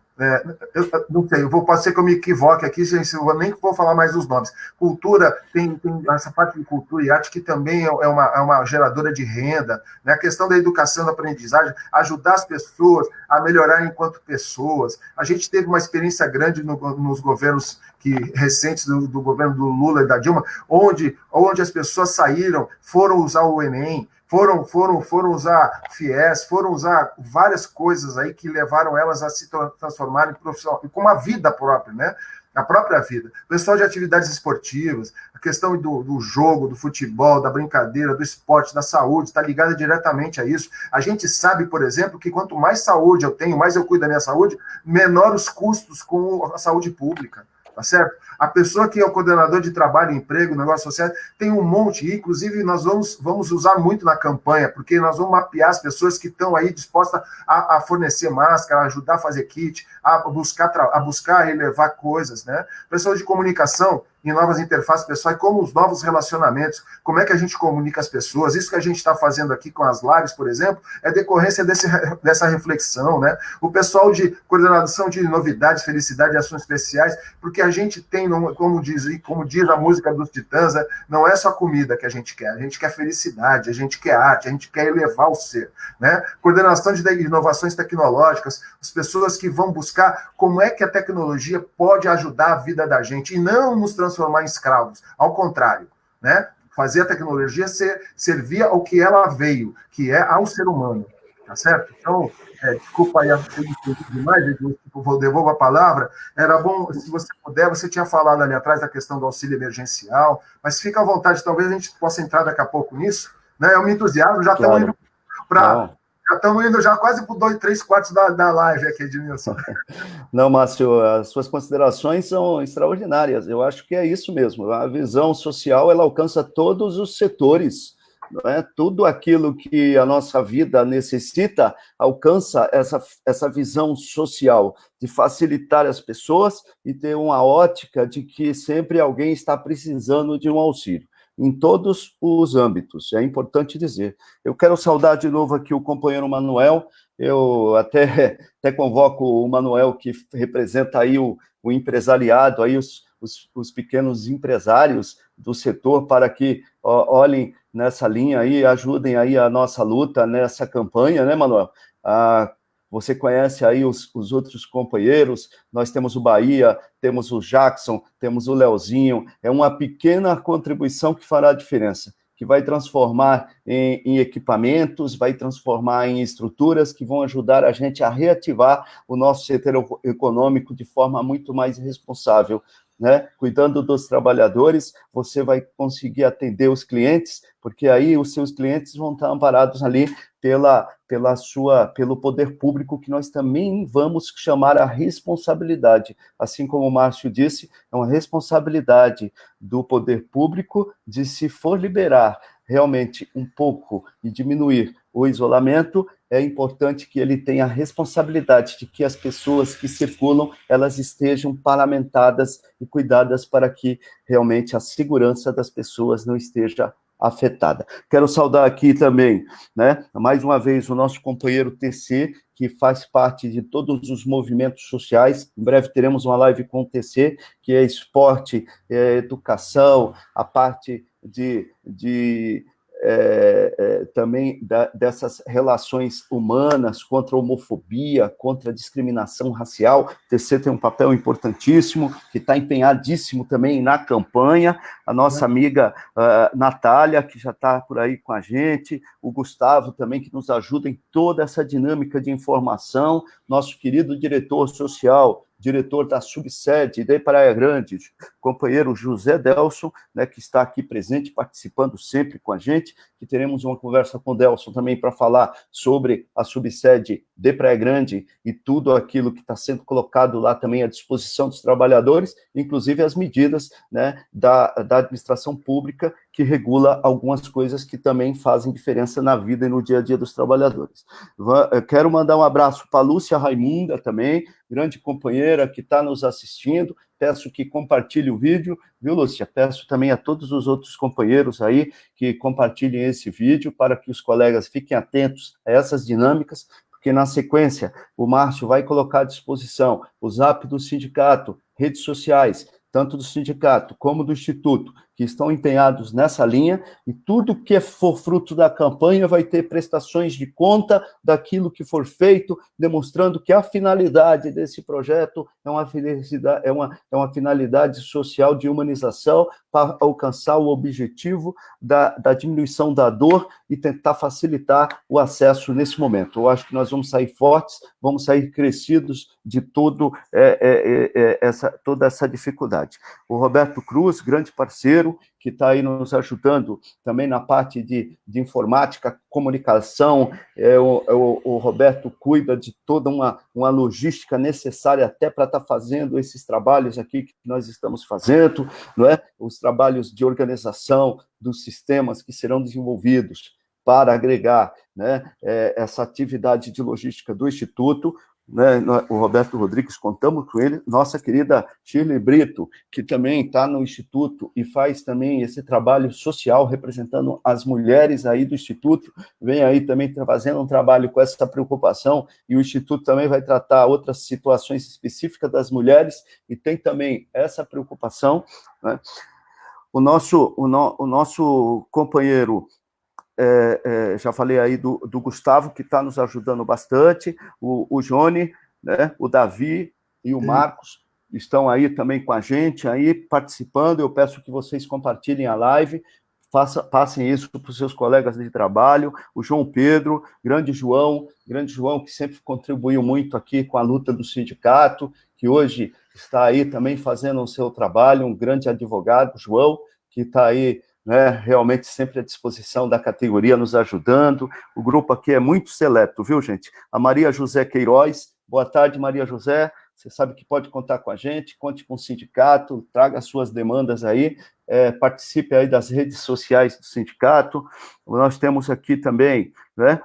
Eu não sei, pode ser que eu me equivoque aqui, gente, eu nem vou falar mais dos nomes. Cultura, tem essa parte de cultura e arte que também é uma geradora de renda, né? A questão da educação, da aprendizagem, ajudar as pessoas a melhorar enquanto pessoas. A gente teve uma experiência grande nos governos recentes do governo do Lula e da Dilma, onde as pessoas saíram, foram usar o Enem, foram usar FIES, foram usar várias coisas aí que levaram elas a se transformarem em profissional, com uma vida própria, né? a própria vida. O pessoal de atividades esportivas, a questão do jogo, do futebol, da brincadeira, do esporte, da saúde, está ligada diretamente a isso. A gente sabe, por exemplo, que quanto mais saúde eu tenho, mais eu cuido da minha saúde, menor os custos com a saúde pública. Tá certo? A pessoa que é o coordenador de trabalho, emprego, negócio social, tem um monte, e inclusive nós vamos usar muito na campanha, porque nós vamos mapear as pessoas que estão aí dispostas a fornecer máscara, a ajudar a fazer kit, a buscar relevar coisas, né? Pessoas de comunicação em novas interfaces pessoais, como os novos relacionamentos, como é que a gente comunica as pessoas, isso que a gente está fazendo aqui com as lives, por exemplo, é decorrência dessa reflexão, né? O pessoal de coordenação de novidades, felicidade e ações especiais, porque a gente tem, como diz a música dos Titãs, não é só comida que a gente quer felicidade, a gente quer arte, a gente quer elevar o ser, né? Coordenação de inovações tecnológicas, as pessoas que vão buscar como é que a tecnologia pode ajudar a vida da gente, e não nos transformar em escravos, ao contrário, né? Fazer a tecnologia servir ao que ela veio, que é ao ser humano, tá certo? Então, desculpa aí, demais, eu devolvo a palavra, era bom, se você puder, você tinha falado ali atrás da questão do auxílio emergencial, mas fica à vontade, talvez a gente possa entrar daqui a pouco nisso, né? Eu me entusiasmo, já estamos indo para... Já estamos indo quase por 3/4 da live aqui, Edmilson.
Não, Márcio, as suas considerações são extraordinárias. Eu acho que é isso mesmo. A visão social, ela alcança todos os setores, não é? Tudo aquilo que a nossa vida necessita alcança essa visão social de facilitar as pessoas e ter uma ótica de que sempre alguém está precisando de um auxílio, em todos os âmbitos, é importante dizer. Eu quero saudar de novo aqui o companheiro Manuel, eu até convoco o Manuel, que representa aí o empresariado, aí os pequenos empresários do setor, para que olhem nessa linha aí, ajudem aí a nossa luta nessa campanha, né, Manuel? Você conhece aí os outros companheiros, nós temos o Bahia, temos o Jackson, temos o Leozinho, é uma pequena contribuição que fará a diferença, que vai transformar em equipamentos, vai transformar em estruturas que vão ajudar a gente a reativar o nosso setor econômico de forma muito mais responsável, né? Cuidando dos trabalhadores, você vai conseguir atender os clientes, porque aí os seus clientes vão estar amparados ali pelo poder público, que nós também vamos chamar a responsabilidade. Assim como o Márcio disse, é uma responsabilidade do poder público de, se for liberar realmente um pouco e diminuir o isolamento, é importante que ele tenha a responsabilidade de que as pessoas que circulam, elas estejam paramentadas e cuidadas para que realmente a segurança das pessoas não esteja afetada. Quero saudar aqui também, né, mais uma vez, o nosso companheiro TC, que faz parte de todos os movimentos sociais. Em breve teremos uma live com o TC, que é esporte, educação, a parte também dessas relações humanas, contra a homofobia, contra a discriminação racial. O TC tem um papel importantíssimo, que está empenhadíssimo também na campanha. A nossa amiga Natália, que já está por aí com a gente, o Gustavo também, que nos ajuda em toda essa dinâmica de informação, nosso querido diretor social, diretor da subsede de Praia Grande, companheiro José Delson, né, que está aqui presente, participando sempre com a gente, que teremos uma conversa com o Delson também para falar sobre a subsede de Praia Grande e tudo aquilo que está sendo colocado lá também à disposição dos trabalhadores, inclusive as medidas, né, da administração pública, que regula algumas coisas que também fazem diferença na vida e no dia a dia dos trabalhadores. Eu quero mandar um abraço para a Lúcia Raimunda também, grande companheira que está nos assistindo. Peço que compartilhe o vídeo, viu, Lúcia? Peço também a todos os outros companheiros aí que compartilhem esse vídeo para que os colegas fiquem atentos a essas dinâmicas, porque na sequência o Márcio vai colocar à disposição o Zap do sindicato, redes sociais, tanto do sindicato como do Instituto, que estão empenhados nessa linha, e tudo que for fruto da campanha vai ter prestações de conta daquilo que for feito, demonstrando que a finalidade desse projeto é uma finalidade social de humanização para alcançar o objetivo da diminuição da dor e tentar facilitar o acesso nesse momento. Eu acho que nós vamos sair fortes, vamos sair crescidos de toda essa dificuldade. O Roberto Cruz, grande parceiro, que está aí nos ajudando também na parte de informática, comunicação, o Roberto cuida de toda uma logística necessária até para estar fazendo esses trabalhos aqui que nós estamos fazendo, não é? Os trabalhos de organização dos sistemas que serão desenvolvidos para agregar, né, essa atividade de logística do Instituto, né, o Roberto Rodrigues, contamos com ele, nossa querida Shirley Brito, que também está no Instituto e faz também esse trabalho social, representando as mulheres aí do Instituto, vem aí também fazendo um trabalho com essa preocupação, e o Instituto também vai tratar outras situações específicas das mulheres, e tem também essa preocupação, né? O nosso companheiro, já falei aí do Gustavo, que está nos ajudando bastante, o Johnny, né, o Davi e o Marcos estão aí também com a gente, aí participando. Eu peço que vocês compartilhem a live, passem isso para os seus colegas de trabalho, o João Pedro, grande João, que sempre contribuiu muito aqui com a luta do sindicato, que hoje está aí também fazendo o seu trabalho, um grande advogado, João, que está aí, né, realmente sempre à disposição da categoria, nos ajudando. O grupo aqui é muito seleto, viu, gente? A Maria José Queiroz, boa tarde, Maria José, você sabe que pode contar com a gente, conte com o sindicato, traga as suas demandas aí, participe aí das redes sociais do sindicato. Nós temos aqui também, né,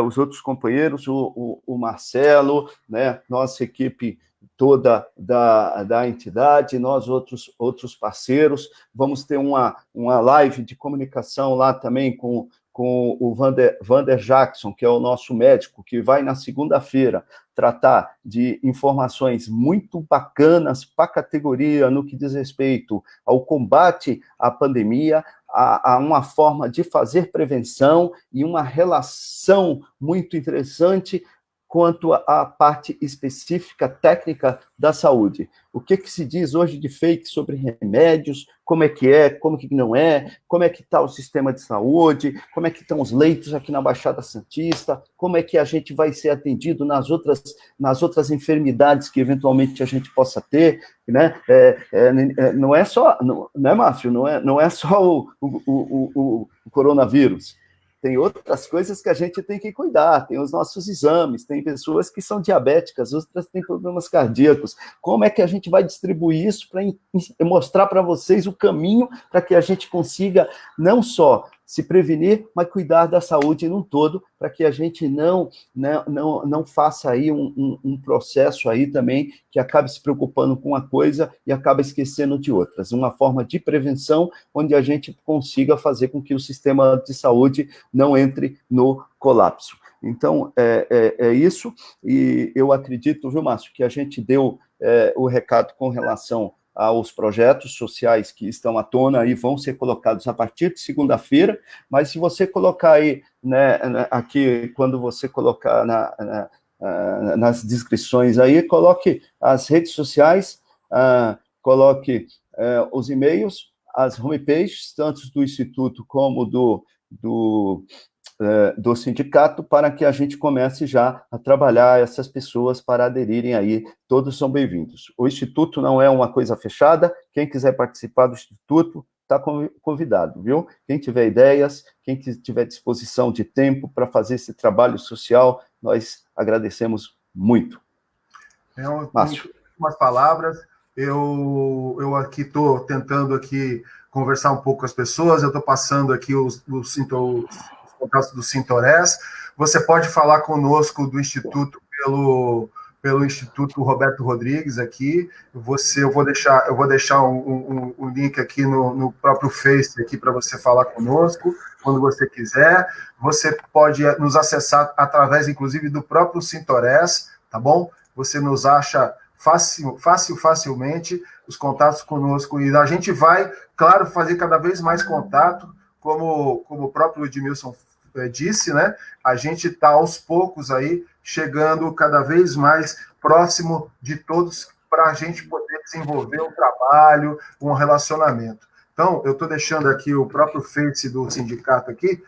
os outros companheiros, o Marcelo, né, nossa equipe toda da entidade, nós outros parceiros, vamos ter uma live de comunicação lá também com o Vander Jackson, que é o nosso médico, que vai na segunda-feira tratar de informações muito bacanas para a categoria no que diz respeito ao combate à pandemia, a uma forma de fazer prevenção e uma relação muito interessante quanto à parte específica técnica da saúde. O que se diz hoje de fake sobre remédios, como que não é, como é que está o sistema de saúde, como é que estão os leitos aqui na Baixada Santista, como é que a gente vai ser atendido nas outras enfermidades que eventualmente a gente possa ter, né? Não é só, né, Márcio? Não é só o coronavírus. Tem outras coisas que a gente tem que cuidar, tem os nossos exames, tem pessoas que são diabéticas, outras têm problemas cardíacos. Como é que a gente vai distribuir isso para mostrar para vocês o caminho para que a gente consiga não só se prevenir, mas cuidar da saúde num todo, para que a gente não faça aí um processo aí também que acabe se preocupando com uma coisa e acaba esquecendo de outras. Uma forma de prevenção onde a gente consiga fazer com que o sistema de saúde não entre no colapso. Então, é isso, e eu acredito, viu, Márcio, que a gente deu o recado com relação aos projetos sociais que estão à tona e vão ser colocados a partir de segunda-feira, mas se você colocar aí, né, aqui, quando você colocar nas descrições aí, coloque as redes sociais, coloque os e-mails, as homepages, tanto do Instituto como do sindicato, para que a gente comece já a trabalhar essas pessoas para aderirem aí, todos são bem-vindos. O Instituto não é uma coisa fechada, quem quiser participar do Instituto está convidado, viu? Quem tiver ideias, quem tiver disposição de tempo para fazer esse trabalho social, nós agradecemos muito.
Márcio. Umas palavras, eu aqui estou tentando aqui conversar um pouco com as pessoas, eu estou passando aqui os contatos do Sintores. Você pode falar conosco do Instituto pelo Instituto Roberto Rodrigues aqui. Eu vou deixar um link aqui no próprio Face aqui para você falar conosco quando você quiser. Você pode nos acessar através, inclusive, do próprio Sintores, tá bom? Você nos acha facilmente os contatos conosco, e a gente vai, claro, fazer cada vez mais contato, como o próprio Edmilson disse, né? A gente está aos poucos aí, chegando cada vez mais próximo de todos, para a gente poder desenvolver um trabalho, um relacionamento. Então, eu estou deixando aqui o próprio Face do sindicato aqui,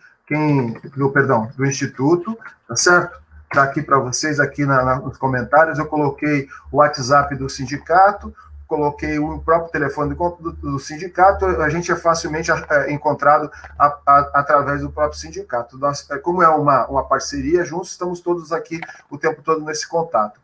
do Instituto, tá certo? Está aqui para vocês, aqui nos comentários, eu coloquei o WhatsApp do sindicato, coloquei o próprio telefone do sindicato, a gente é facilmente encontrado através do próprio sindicato. Como é uma parceria, juntos estamos todos aqui o tempo todo nesse contato.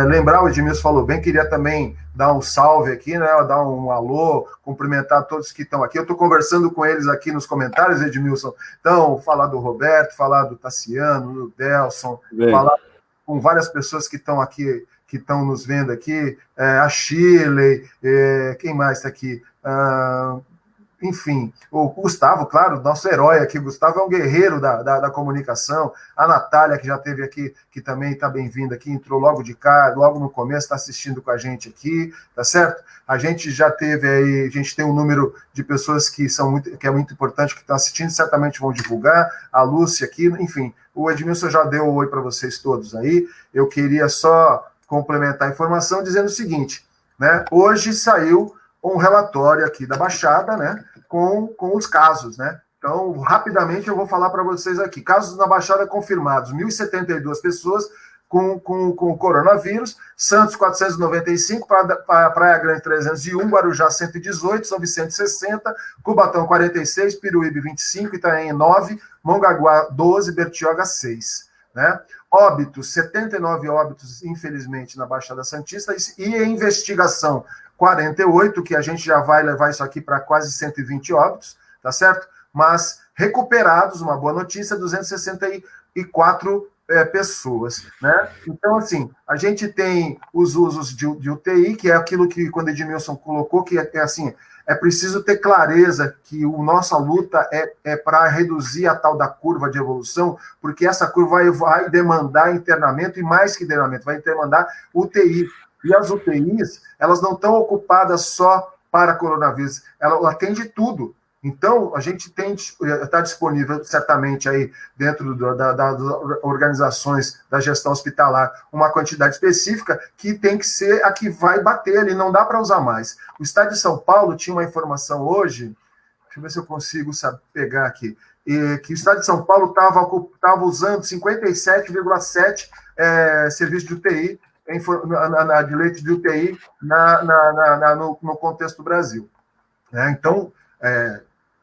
Lembrar, o Edmilson falou bem, queria também dar um salve aqui, né, dar um alô, cumprimentar todos que estão aqui. Eu estou conversando com eles aqui nos comentários, Edmilson. Então, falar do Roberto, falar do Tassiano, do Delson, falar com várias pessoas que estão aqui, que estão nos vendo aqui, a Shirley, quem mais está aqui? Enfim, o Gustavo, claro, nosso herói aqui. O Gustavo é um guerreiro da comunicação. A Natália, que já esteve aqui, que também está bem-vinda aqui, entrou logo de cá, logo no começo, está assistindo com a gente aqui, tá certo? A gente já teve aí, a gente tem um número de pessoas que é muito importante, que estão assistindo, certamente vão divulgar. A Lúcia aqui, enfim, o Edmilson já deu um oi para vocês todos aí. Eu queria só complementar a informação dizendo o seguinte, né? Hoje saiu um relatório aqui da Baixada, né, com os casos, né? Então, rapidamente eu vou falar para vocês aqui. Casos na Baixada confirmados, 1.072 pessoas com coronavírus, Santos 495, Praia Grande 301, Guarujá 118, São Vicente 60, Cubatão 46, Piruíbe 25, Itaém 9, Mongaguá 12, Bertioga 6, né? Óbitos, 79 óbitos, infelizmente, na Baixada Santista, e em investigação 48, que a gente já vai levar isso aqui para quase 120 óbitos, tá certo? Mas recuperados, uma boa notícia, 264 pessoas, né? Então, assim, a gente tem os usos de UTI, que é aquilo que, quando Edmilson colocou, que assim, é preciso ter clareza que a nossa luta é para reduzir a tal da curva de evolução, porque essa curva vai demandar internamento, e mais que internamento, vai demandar UTI. E as UTIs, elas não estão ocupadas só para coronavírus, ela atende tudo. Então, a gente está disponível, certamente, aí dentro das organizações da gestão hospitalar, uma quantidade específica que tem que ser a que vai bater ali, não dá para usar mais. O Estado de São Paulo tinha uma informação hoje, deixa eu ver se eu consigo pegar aqui, que o Estado de São Paulo estava usando 57,7 serviços de UTI, de leite de UTI no contexto do Brasil. Então,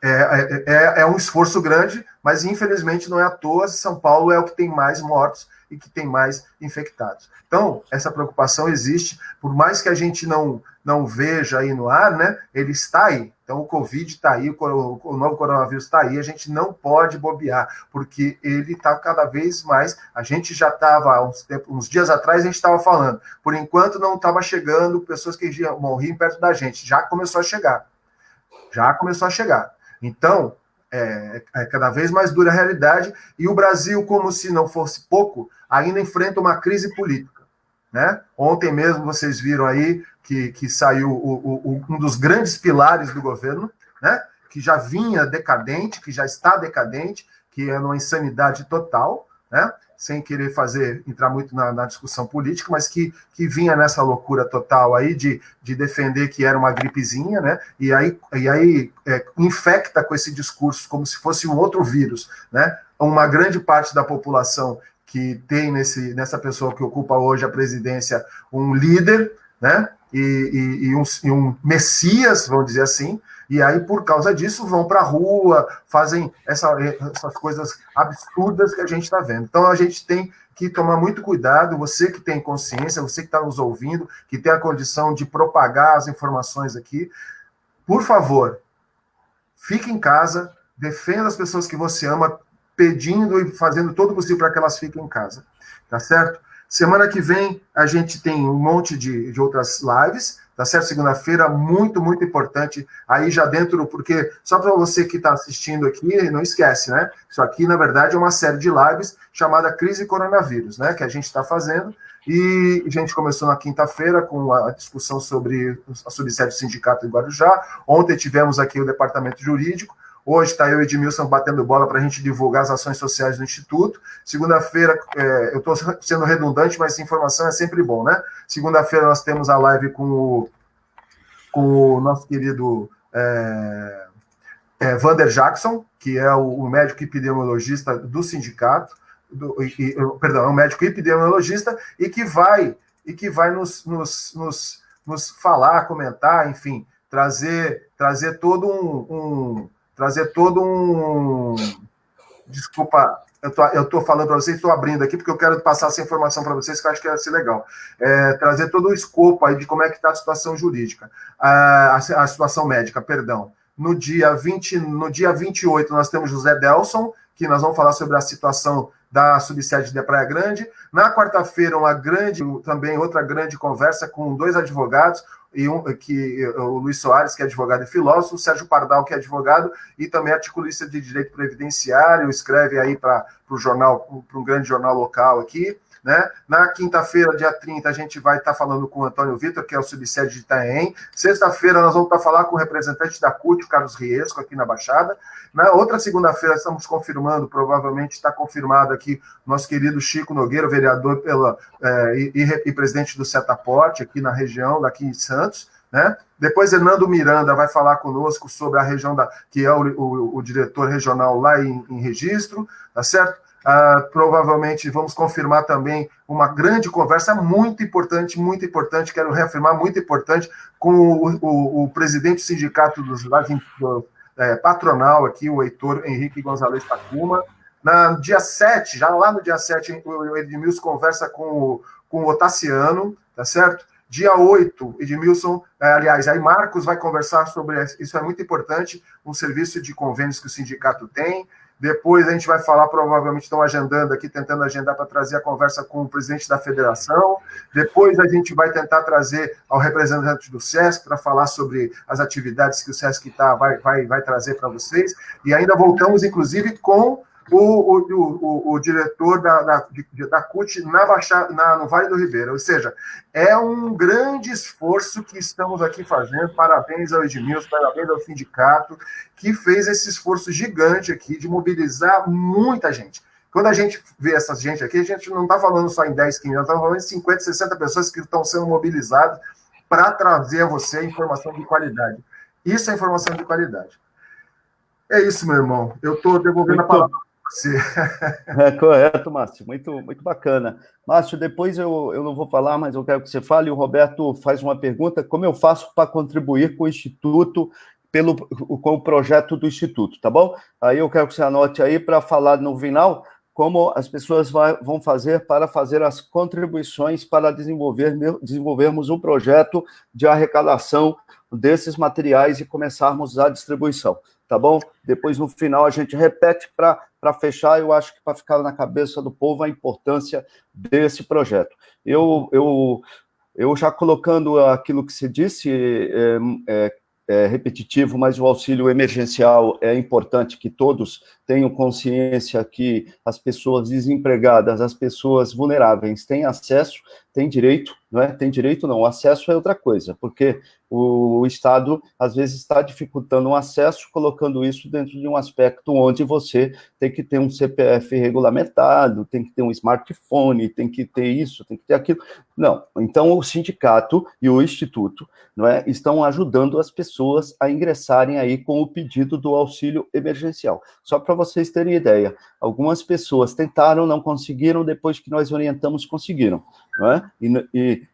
é um esforço grande, mas infelizmente não é à toa. São Paulo é o que tem mais mortos e que tem mais infectados. Então, essa preocupação existe, por mais que a gente não veja aí no ar, né? Ele está aí. Então, o Covid está aí, o novo coronavírus está aí, a gente não pode bobear, porque ele está cada vez mais. A gente já estava, uns dias atrás, a gente estava falando, por enquanto não estava chegando pessoas que morriam perto da gente, já começou a chegar. Então, é cada vez mais dura a realidade, e o Brasil, como se não fosse pouco, ainda enfrenta uma crise política, né? Ontem mesmo vocês viram aí que saiu um dos grandes pilares do governo, né? Que já vinha decadente, que já está decadente, que é uma insanidade total, né? Sem querer entrar muito na discussão política, mas que vinha nessa loucura total aí de defender que era uma gripezinha, né? E aí infecta com esse discurso como se fosse um outro vírus, né? Uma grande parte da população que tem nessa pessoa que ocupa hoje a presidência um líder, né? E um messias, vamos dizer assim, e aí, por causa disso, vão para a rua, fazem essas coisas absurdas que a gente está vendo. Então, a gente tem que tomar muito cuidado, você que tem consciência, você que está nos ouvindo, que tem a condição de propagar as informações aqui, por favor, fique em casa, defenda as pessoas que você ama, pedindo e fazendo todo o possível para que elas fiquem em casa, tá certo? Semana que vem a gente tem um monte de outras lives, tá certo? Segunda-feira, muito, muito importante, aí já dentro, porque só para você que está assistindo aqui, não esquece, né? Isso aqui, na verdade, é uma série de lives chamada Crise Coronavírus, né? Que a gente está fazendo, e a gente começou na quinta-feira com a discussão sobre a subsede do sindicato em Guarujá. Ontem tivemos aqui o departamento jurídico. Hoje está eu e Edmilson batendo bola para a gente divulgar as ações sociais do Instituto. Segunda-feira, eu estou sendo redundante, mas informação é sempre bom, né? Segunda-feira nós temos a live com o nosso querido Vander Jackson, que é o médico epidemiologista do sindicato, perdão, é um médico epidemiologista e que vai nos falar, comentar, enfim, trazer todo um. Desculpa, eu estou falando para vocês, estou abrindo aqui, porque eu quero passar essa informação para vocês, que eu acho que vai ser legal. Trazer todo o escopo aí de como é que está a situação jurídica, a situação médica, perdão. No dia 28, nós temos José Delson, que nós vamos falar sobre a situação da subsede da Praia Grande. Na quarta-feira, também outra grande conversa com 2 advogados, o Luiz Soares, que é advogado e filósofo, o Sérgio Pardal, que é advogado e também articulista de direito previdenciário, escreve aí para um grande jornal local aqui, né? Na quinta-feira, dia 30, a gente vai estar falando com o Antônio Vitor, que é o subsede de Itanhaém. Sexta-feira, nós vamos estar falando com o representante da CUT, o Carlos Riesco, aqui na Baixada. Na outra segunda-feira, estamos confirmando, provavelmente está confirmado aqui, nosso querido Chico Nogueira, vereador e presidente do Setaporte, aqui na região, daqui em Santos, né? Depois, Hernando Miranda vai falar conosco sobre a região, que é o diretor regional lá em Registro, tá certo? Provavelmente vamos confirmar também uma grande conversa muito importante, quero reafirmar, muito importante, com o presidente do sindicato patronal aqui, o Heitor Henrique Gonzalez Takuma. Dia 7, já lá no dia 7, o Edmilson conversa com o Otaciano, tá certo? Dia 8, Edmilson, aliás, aí Marcos vai conversar sobre, isso é muito importante, um serviço de convênios que o sindicato tem. Depois a gente vai falar, provavelmente estão agendando aqui, tentando agendar para trazer a conversa com o presidente da federação. Depois a gente vai tentar trazer ao representante do SESC para falar sobre as atividades que o SESC vai trazer para vocês. E ainda voltamos, inclusive, com o diretor da CUT no Vale do Ribeira. Ou seja, é um grande esforço que estamos aqui fazendo. Parabéns ao Edmilson, parabéns ao sindicato, que fez esse esforço gigante aqui de mobilizar muita gente. Quando a gente vê essa gente aqui, a gente não está falando só em 10, 15, nós estamos falando em 50, 60 pessoas que estão sendo mobilizadas para trazer a você informação de qualidade. Isso é informação de qualidade. É isso, meu irmão. Eu estou devolvendo a palavra.
Correto, Márcio, muito, muito bacana. Márcio, depois eu não vou falar, mas eu quero que você fale. O Roberto faz uma pergunta: como eu faço para contribuir com o Instituto, com o projeto do Instituto, tá bom? Aí eu quero que você anote aí para falar no final como as pessoas vão fazer para fazer as contribuições para desenvolvermos um projeto de arrecadação desses materiais e começarmos a distribuição, tá bom? Depois, no final, a gente repete para fechar. Eu acho que para ficar na cabeça do povo a importância desse projeto. Eu já colocando aquilo que você disse, é repetitivo, mas o auxílio emergencial é importante que todos tenham consciência que as pessoas desempregadas, as pessoas vulneráveis têm acesso, têm direito, não é? Tem direito não, acesso é outra coisa, porque o Estado, às vezes, está dificultando o acesso, colocando isso dentro de um aspecto onde você tem que ter um CPF regulamentado, tem que ter um smartphone, tem que ter isso, tem que ter aquilo. Não, então o sindicato e o Instituto, não é, estão ajudando as pessoas a ingressarem aí com o pedido do auxílio emergencial. Só para vocês terem ideia, algumas pessoas tentaram, não conseguiram, depois que nós orientamos, conseguiram. Não é?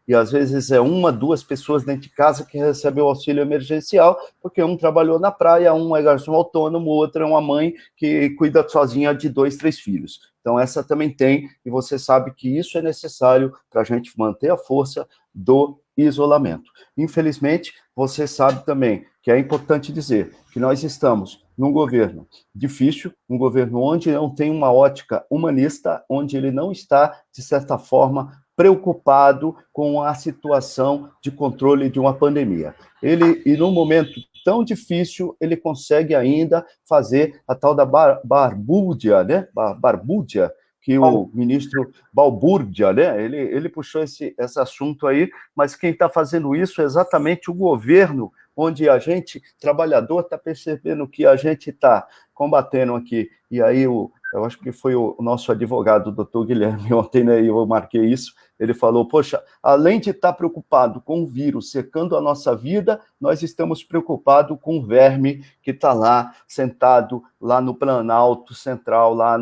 E às vezes é 1, 2 pessoas dentro de casa que recebem o auxílio emergencial, porque um trabalhou na praia, um é garçom autônomo, o outro é uma mãe que cuida sozinha de 2, 3 filhos. Então essa também tem, e você sabe que isso é necessário para a gente manter a força do isolamento. Infelizmente, você sabe também que é importante dizer que nós estamos num governo difícil, um governo onde não tem uma ótica humanista, onde ele não está, de certa forma, preocupado com a situação de controle de uma pandemia. E num momento tão difícil, ele consegue ainda fazer a tal da barbúrdia, né? Barbúrdia, que o ministro Balbúrdia, né? Ele puxou esse assunto aí, mas quem está fazendo isso é exatamente o governo, onde a gente, trabalhador, está percebendo que a gente está combatendo aqui. E aí, eu acho que foi o nosso advogado, o doutor Guilherme, ontem, né, eu marquei isso, ele falou, poxa, além de estar preocupado com o vírus secando a nossa vida, nós estamos preocupados com o verme que está lá, sentado lá no Planalto Central, lá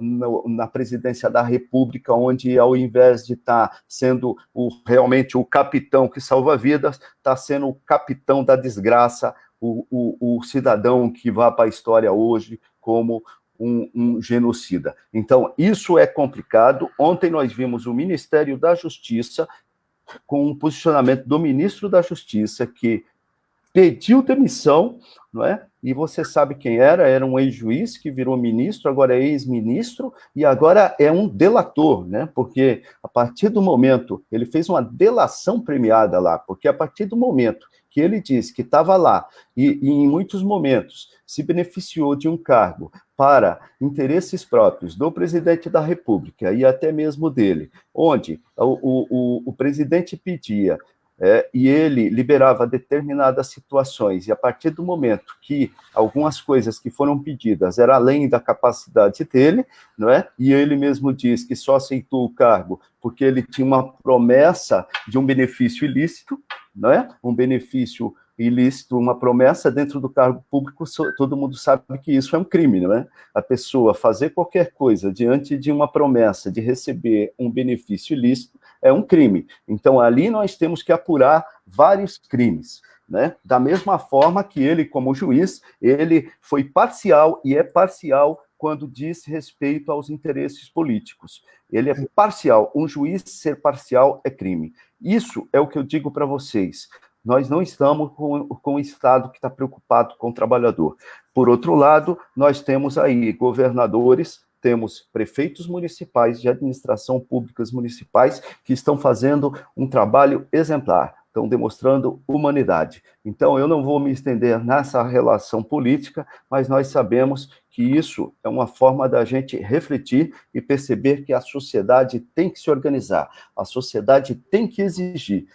na presidência da República, onde, ao invés de estar sendo realmente o capitão que salva vidas, está sendo o capitão da desgraça, o cidadão que vai para a história hoje como um genocida. Então, isso é complicado. Ontem nós vimos o Ministério da Justiça com um posicionamento do ministro da Justiça que pediu demissão, não é? E você sabe quem era um ex-juiz que virou ministro, agora é ex-ministro, e agora é um delator, né? Porque a partir do momento, ele fez uma delação premiada lá, porque a partir do momento que ele disse que estava lá e em muitos momentos se beneficiou de um cargo para interesses próprios do presidente da República e até mesmo dele, onde o presidente pedia e ele liberava determinadas situações, e a partir do momento que algumas coisas que foram pedidas eram além da capacidade dele, não é? E ele mesmo diz que só aceitou o cargo porque ele tinha uma promessa de um benefício ilícito, não é? Um benefício ilícito, uma promessa dentro do cargo público, todo mundo sabe que isso é um crime, não é? A pessoa fazer qualquer coisa diante de uma promessa de receber um benefício ilícito é um crime. Então, ali nós temos que apurar vários crimes, né? Da mesma forma que ele, como juiz, ele foi parcial e é parcial quando diz respeito aos interesses políticos. Ele é parcial. Um juiz ser parcial é crime. Isso é o que eu digo para vocês. Nós não estamos com o Estado que está preocupado com o trabalhador. Por outro lado, nós temos aí governadores, temos prefeitos municipais de administração públicas municipais que estão fazendo um trabalho exemplar, estão demonstrando humanidade. Então, eu não vou me estender nessa relação política, mas nós sabemos que isso é uma forma da gente refletir e perceber que a sociedade tem que se organizar, a sociedade tem que exigir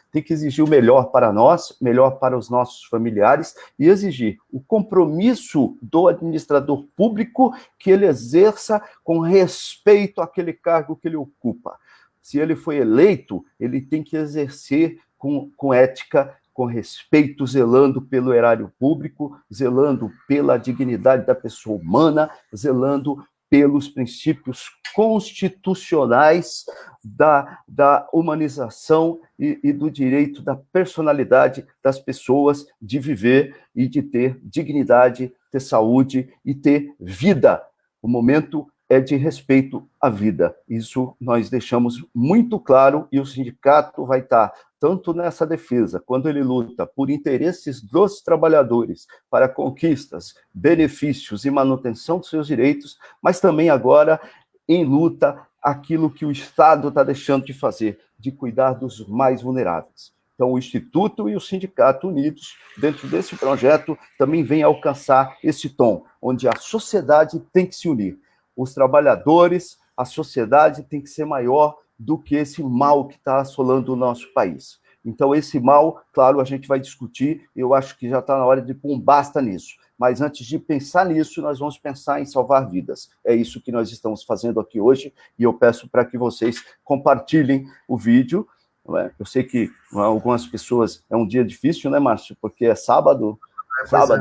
o melhor para nós, melhor para os nossos familiares e exigir o compromisso do administrador público que ele exerça com respeito àquele cargo que ele ocupa. Se ele foi eleito, ele tem que exercer com ética, com respeito, zelando pelo erário público, zelando pela dignidade da pessoa humana, zelando pelos princípios constitucionais da humanização e do direito da personalidade das pessoas de viver e de ter dignidade, ter saúde e ter vida. O momento é de respeito à vida. Isso nós deixamos muito claro e o sindicato vai estar tanto nessa defesa, quando ele luta por interesses dos trabalhadores, para conquistas, benefícios e manutenção dos seus direitos, mas também agora em luta aquilo que o Estado está deixando de fazer, de cuidar dos mais vulneráveis. Então, o Instituto e o Sindicato unidos, dentro desse projeto, também vêm alcançar esse tom, onde a sociedade tem que se unir. Os trabalhadores, a sociedade tem que ser maior do que esse mal que está assolando o nosso país. Então, esse mal, claro, a gente vai discutir, eu acho que já está na hora de pôr um basta nisso. Mas antes de pensar nisso, nós vamos pensar em salvar vidas. É isso que nós estamos fazendo aqui hoje, e eu peço para que vocês compartilhem o vídeo. Eu sei que algumas pessoas, é um dia difícil, né, Márcio? Porque é sábado,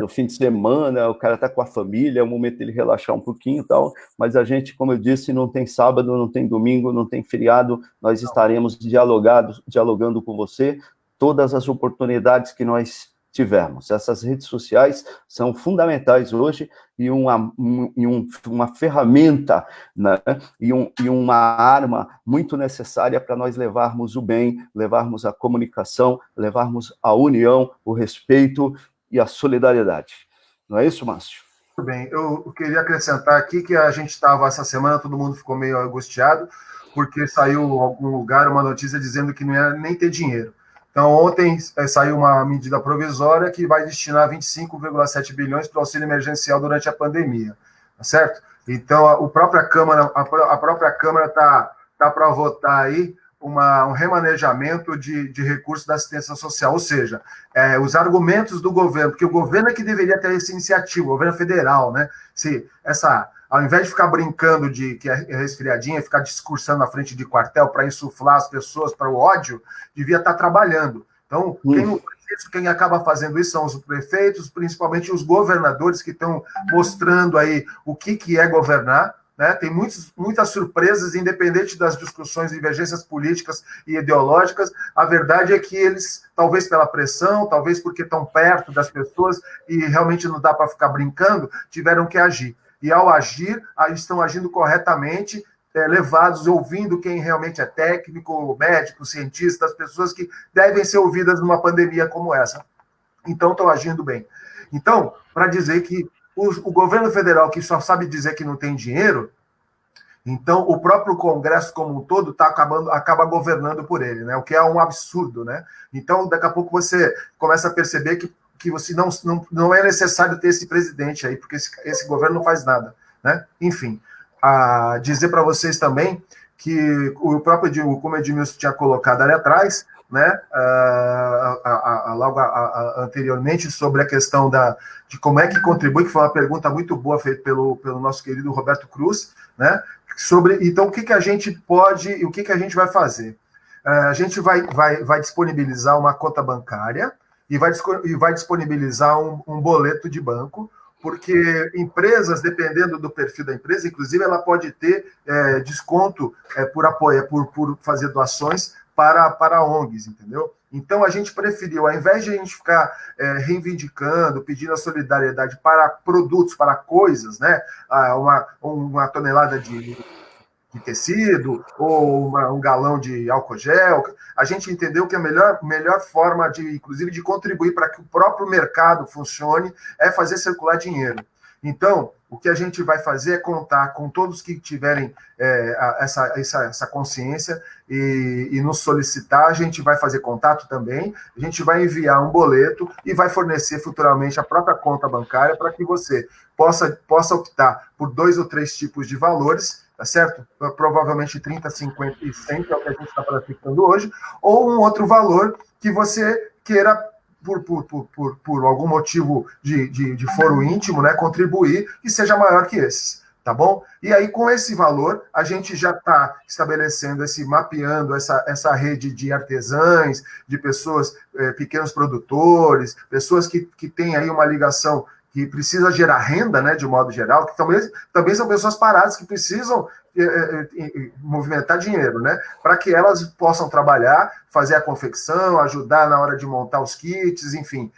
fim de semana, o cara está com a família, é o momento dele relaxar um pouquinho e tal, mas a gente, como eu disse, não tem sábado, não tem domingo, não tem feriado, nós estaremos dialogando com você, todas as oportunidades que nós tivermos. Essas redes sociais são fundamentais hoje e uma ferramenta, né, e uma arma muito necessária para nós levarmos o bem, levarmos a comunicação, levarmos a união, o respeito e a solidariedade. Não é isso, Márcio?
Muito bem. Eu queria acrescentar aqui que a gente estava essa semana, todo mundo ficou meio angustiado, porque saiu em algum lugar uma notícia dizendo que não ia nem ter dinheiro. Então, ontem saiu uma medida provisória que vai destinar 25,7 bilhões para o auxílio emergencial durante a pandemia, tá certo? Então, a própria Câmara tá para votar aí um remanejamento de recursos da assistência social, ou seja, os argumentos do governo, porque o governo é que deveria ter essa iniciativa, o governo federal, né? Ao invés de ficar brincando de que é resfriadinha, ficar discursando na frente de quartel para insuflar as pessoas para o ódio, devia estar trabalhando. Então, quem acaba fazendo isso são os prefeitos, principalmente os governadores que estão mostrando aí o que é governar, né? Tem muitas surpresas, independente das discussões, divergências políticas e ideológicas. A verdade é que eles, talvez pela pressão, talvez porque estão perto das pessoas e realmente não dá para ficar brincando, tiveram que agir. E ao agir, estão agindo corretamente, levados, ouvindo quem realmente é técnico, médico, cientista, as pessoas que devem ser ouvidas numa pandemia como essa. Então, estão agindo bem. Então, para dizer que o governo federal, que só sabe dizer que não tem dinheiro, então o próprio Congresso como um todo acaba governando por ele, né? O que é um absurdo, né? Então, daqui a pouco você começa a perceber que você não é necessário ter esse presidente aí, porque esse governo não faz nada, né? Enfim, dizer para vocês também que o próprio, como o Edmilson tinha colocado ali atrás, né, logo anteriormente, sobre a questão de como é que contribui, que foi uma pergunta muito boa feita pelo nosso querido Roberto Cruz, né, então, o que a gente pode e o que a gente vai fazer? A gente vai disponibilizar uma conta bancária e vai disponibilizar um boleto de banco, porque empresas, dependendo do perfil da empresa, inclusive ela pode ter desconto por apoio, por fazer doações para ONGs, entendeu? Então, a gente preferiu, ao invés de a gente ficar reivindicando, pedindo a solidariedade para produtos, para coisas, né? Uma tonelada de tecido, ou um galão de álcool gel, a gente entendeu que a melhor forma, inclusive, de contribuir para que o próprio mercado funcione é fazer circular dinheiro. Então, o que a gente vai fazer é contar com todos que tiverem essa consciência e nos solicitar. A gente vai fazer contato também, a gente vai enviar um boleto e vai fornecer futuramente a própria conta bancária para que você possa optar por 2 ou 3 tipos de valores, tá certo? Provavelmente 30, 50 e 100, que é o que a gente está praticando hoje, ou um outro valor que você queira, por algum motivo de foro íntimo, né, contribuir, que seja maior que esses, tá bom? E aí, com esse valor, a gente já está estabelecendo, mapeando essa rede de artesãos, de pessoas, pequenos produtores, pessoas que têm aí uma ligação que precisa gerar renda, né, de modo geral, que também são pessoas paradas que precisam movimentar dinheiro, né, para que elas possam trabalhar, fazer a confecção, ajudar na hora de montar os kits, enfim,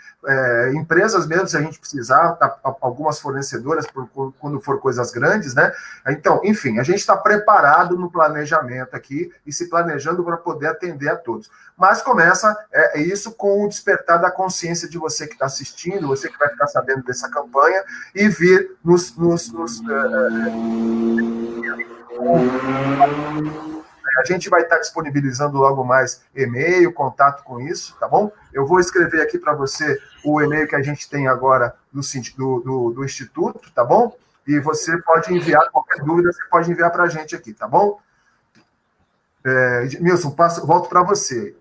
empresas mesmo, se a gente precisar, algumas fornecedoras, quando for coisas grandes, né, então, enfim, a gente está preparado no planejamento aqui e se planejando para poder atender a todos. Mas começa isso com o despertar da consciência de você que está assistindo, você que vai ficar sabendo dessa campanha e vir a gente vai estar disponibilizando logo mais e-mail, contato com isso, tá bom? Eu vou escrever aqui para você o e-mail que a gente tem agora do Instituto, tá bom? E você pode enviar, qualquer dúvida, você pode enviar para a gente aqui, tá bom? Milson, volto para você.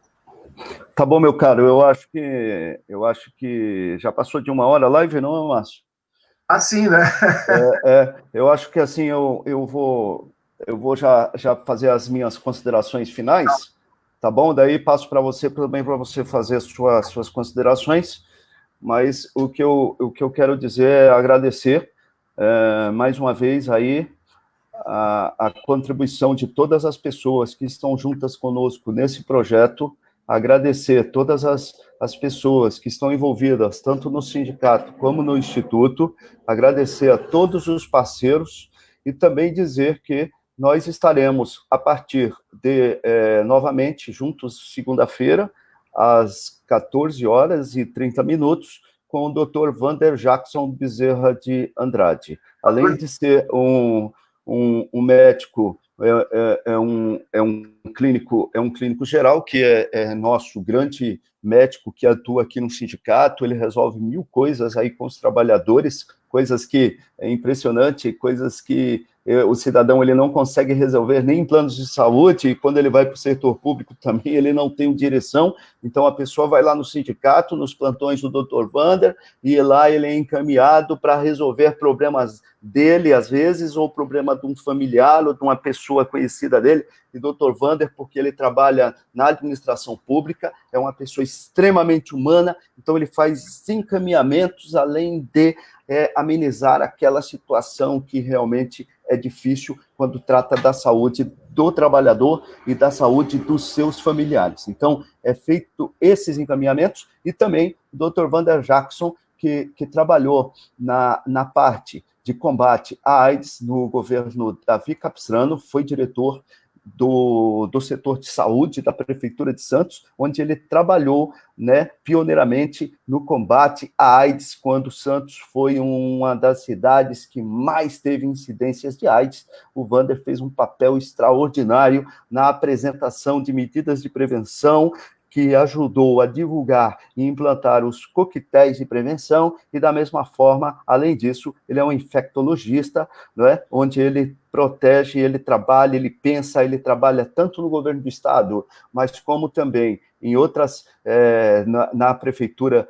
Tá bom, meu caro, eu acho que já passou de 1 hora a live, não, Márcio?
Assim, né?
Eu acho que assim, eu vou já fazer as minhas considerações finais, tá bom? Daí passo para você também, para você fazer as suas considerações, mas o que eu quero dizer é agradecer mais uma vez aí a contribuição de todas as pessoas que estão juntas conosco nesse projeto, agradecer todas as pessoas que estão envolvidas, tanto no sindicato como no Instituto, agradecer a todos os parceiros e também dizer que nós estaremos, a partir de, novamente, juntos, segunda-feira, às 14h30, com o Dr. Vander Jackson Bezerra de Andrade. Além de ser um médico é um clínico geral, que é nosso grande médico que atua aqui no sindicato. Ele resolve 1000 coisas aí com os trabalhadores, coisas que é impressionante, coisas que o cidadão ele não consegue resolver nem em planos de saúde, e quando ele vai para o setor público também ele não tem direção. Então a pessoa vai lá no sindicato, nos plantões do Dr. Wander, e lá ele é encaminhado para resolver problemas dele, às vezes, ou problema de um familiar ou de uma pessoa conhecida dele. E Dr. Wander, porque ele trabalha na administração pública, é uma pessoa extremamente humana, então ele faz encaminhamentos além de amenizar aquela situação que realmente é difícil quando trata da saúde do trabalhador e da saúde dos seus familiares. Então, é feito esses encaminhamentos, e também o Dr. Wander Jackson, que trabalhou na parte de combate à AIDS no governo Davi Capistrano, foi diretor do setor de saúde da Prefeitura de Santos, onde ele trabalhou, né, pioneiramente no combate à AIDS, quando Santos foi uma das cidades que mais teve incidências de AIDS. O Wander fez um papel extraordinário na apresentação de medidas de prevenção, que ajudou a divulgar e implantar os coquetéis de prevenção, e da mesma forma, além disso, ele é um infectologista, não é? Onde ele protege, ele trabalha, ele pensa, ele trabalha tanto no governo do estado, mas como também em outras, na prefeitura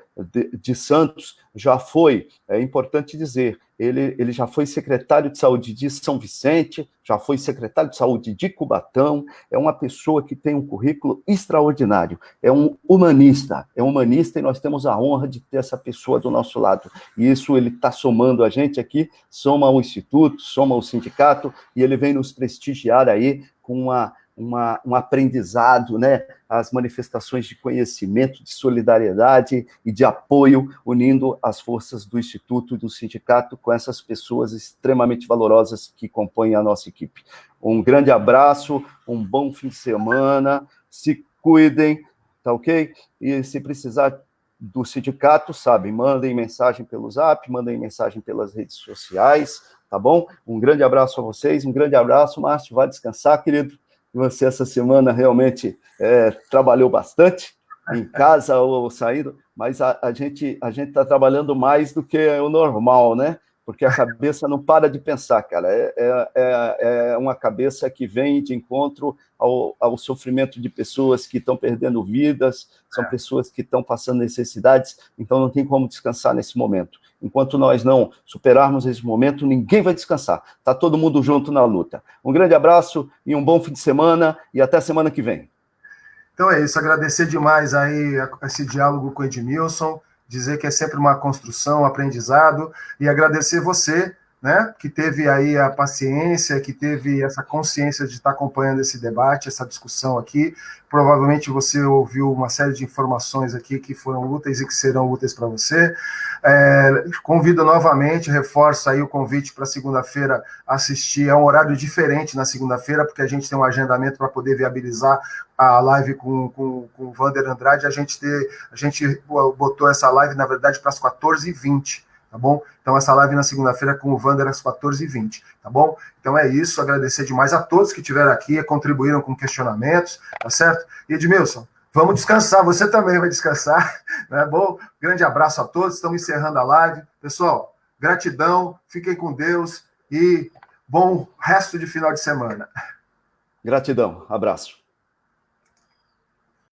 de Santos, já foi, é importante dizer, ele já foi secretário de saúde de São Vicente, já foi secretário de saúde de Cubatão, é uma pessoa que tem um currículo extraordinário, é um humanista, e nós temos a honra de ter essa pessoa do nosso lado, e isso ele está somando a gente aqui, soma ao Instituto, soma ao sindicato, e ele vem nos prestigiar aí com um aprendizado, né, as manifestações de conhecimento, de solidariedade e de apoio, unindo as forças do Instituto e do sindicato com essas pessoas extremamente valorosas que compõem a nossa equipe. Um grande abraço, um bom fim de semana, se cuidem, tá ok? E se precisar do sindicato, sabe, mandem mensagem pelo Zap, mandem mensagem pelas redes sociais, tá bom? Um grande abraço a vocês, um grande abraço, Márcio, vai descansar, querido. Você, essa semana, realmente trabalhou bastante, em casa ou saindo, mas a gente está trabalhando mais do que o normal, né? Porque a cabeça não para de pensar, cara. É uma cabeça que vem de encontro ao sofrimento de pessoas que estão perdendo vidas, são pessoas que estão passando necessidades, então não tem como descansar nesse momento. Enquanto nós não superarmos esse momento, ninguém vai descansar. Está todo mundo junto na luta. Um grande abraço e um bom fim de semana, e até semana que vem.
Então é isso, agradecer demais aí esse diálogo com o Edmilson, dizer que é sempre uma construção, um aprendizado, e agradecer você, né, que teve aí a paciência, que teve essa consciência de estar acompanhando esse debate, essa discussão aqui. Provavelmente você ouviu uma série de informações aqui que foram úteis e que serão úteis para você. Convido novamente, reforço aí o convite para segunda-feira assistir. É um horário diferente na segunda-feira, porque a gente tem um agendamento para poder viabilizar a live com o Wander Andrade. A gente botou essa live, na verdade, para as 14h20. Tá bom? Então, essa live na segunda-feira com o Wander às 14h20, tá bom? Então é isso, agradecer demais a todos que estiveram aqui, contribuíram com questionamentos, tá certo? E Edmilson, vamos descansar, você também vai descansar, né? Bom, grande abraço a todos, estamos encerrando a live. Pessoal, gratidão, fiquem com Deus e bom resto de final de semana.
Gratidão, abraço.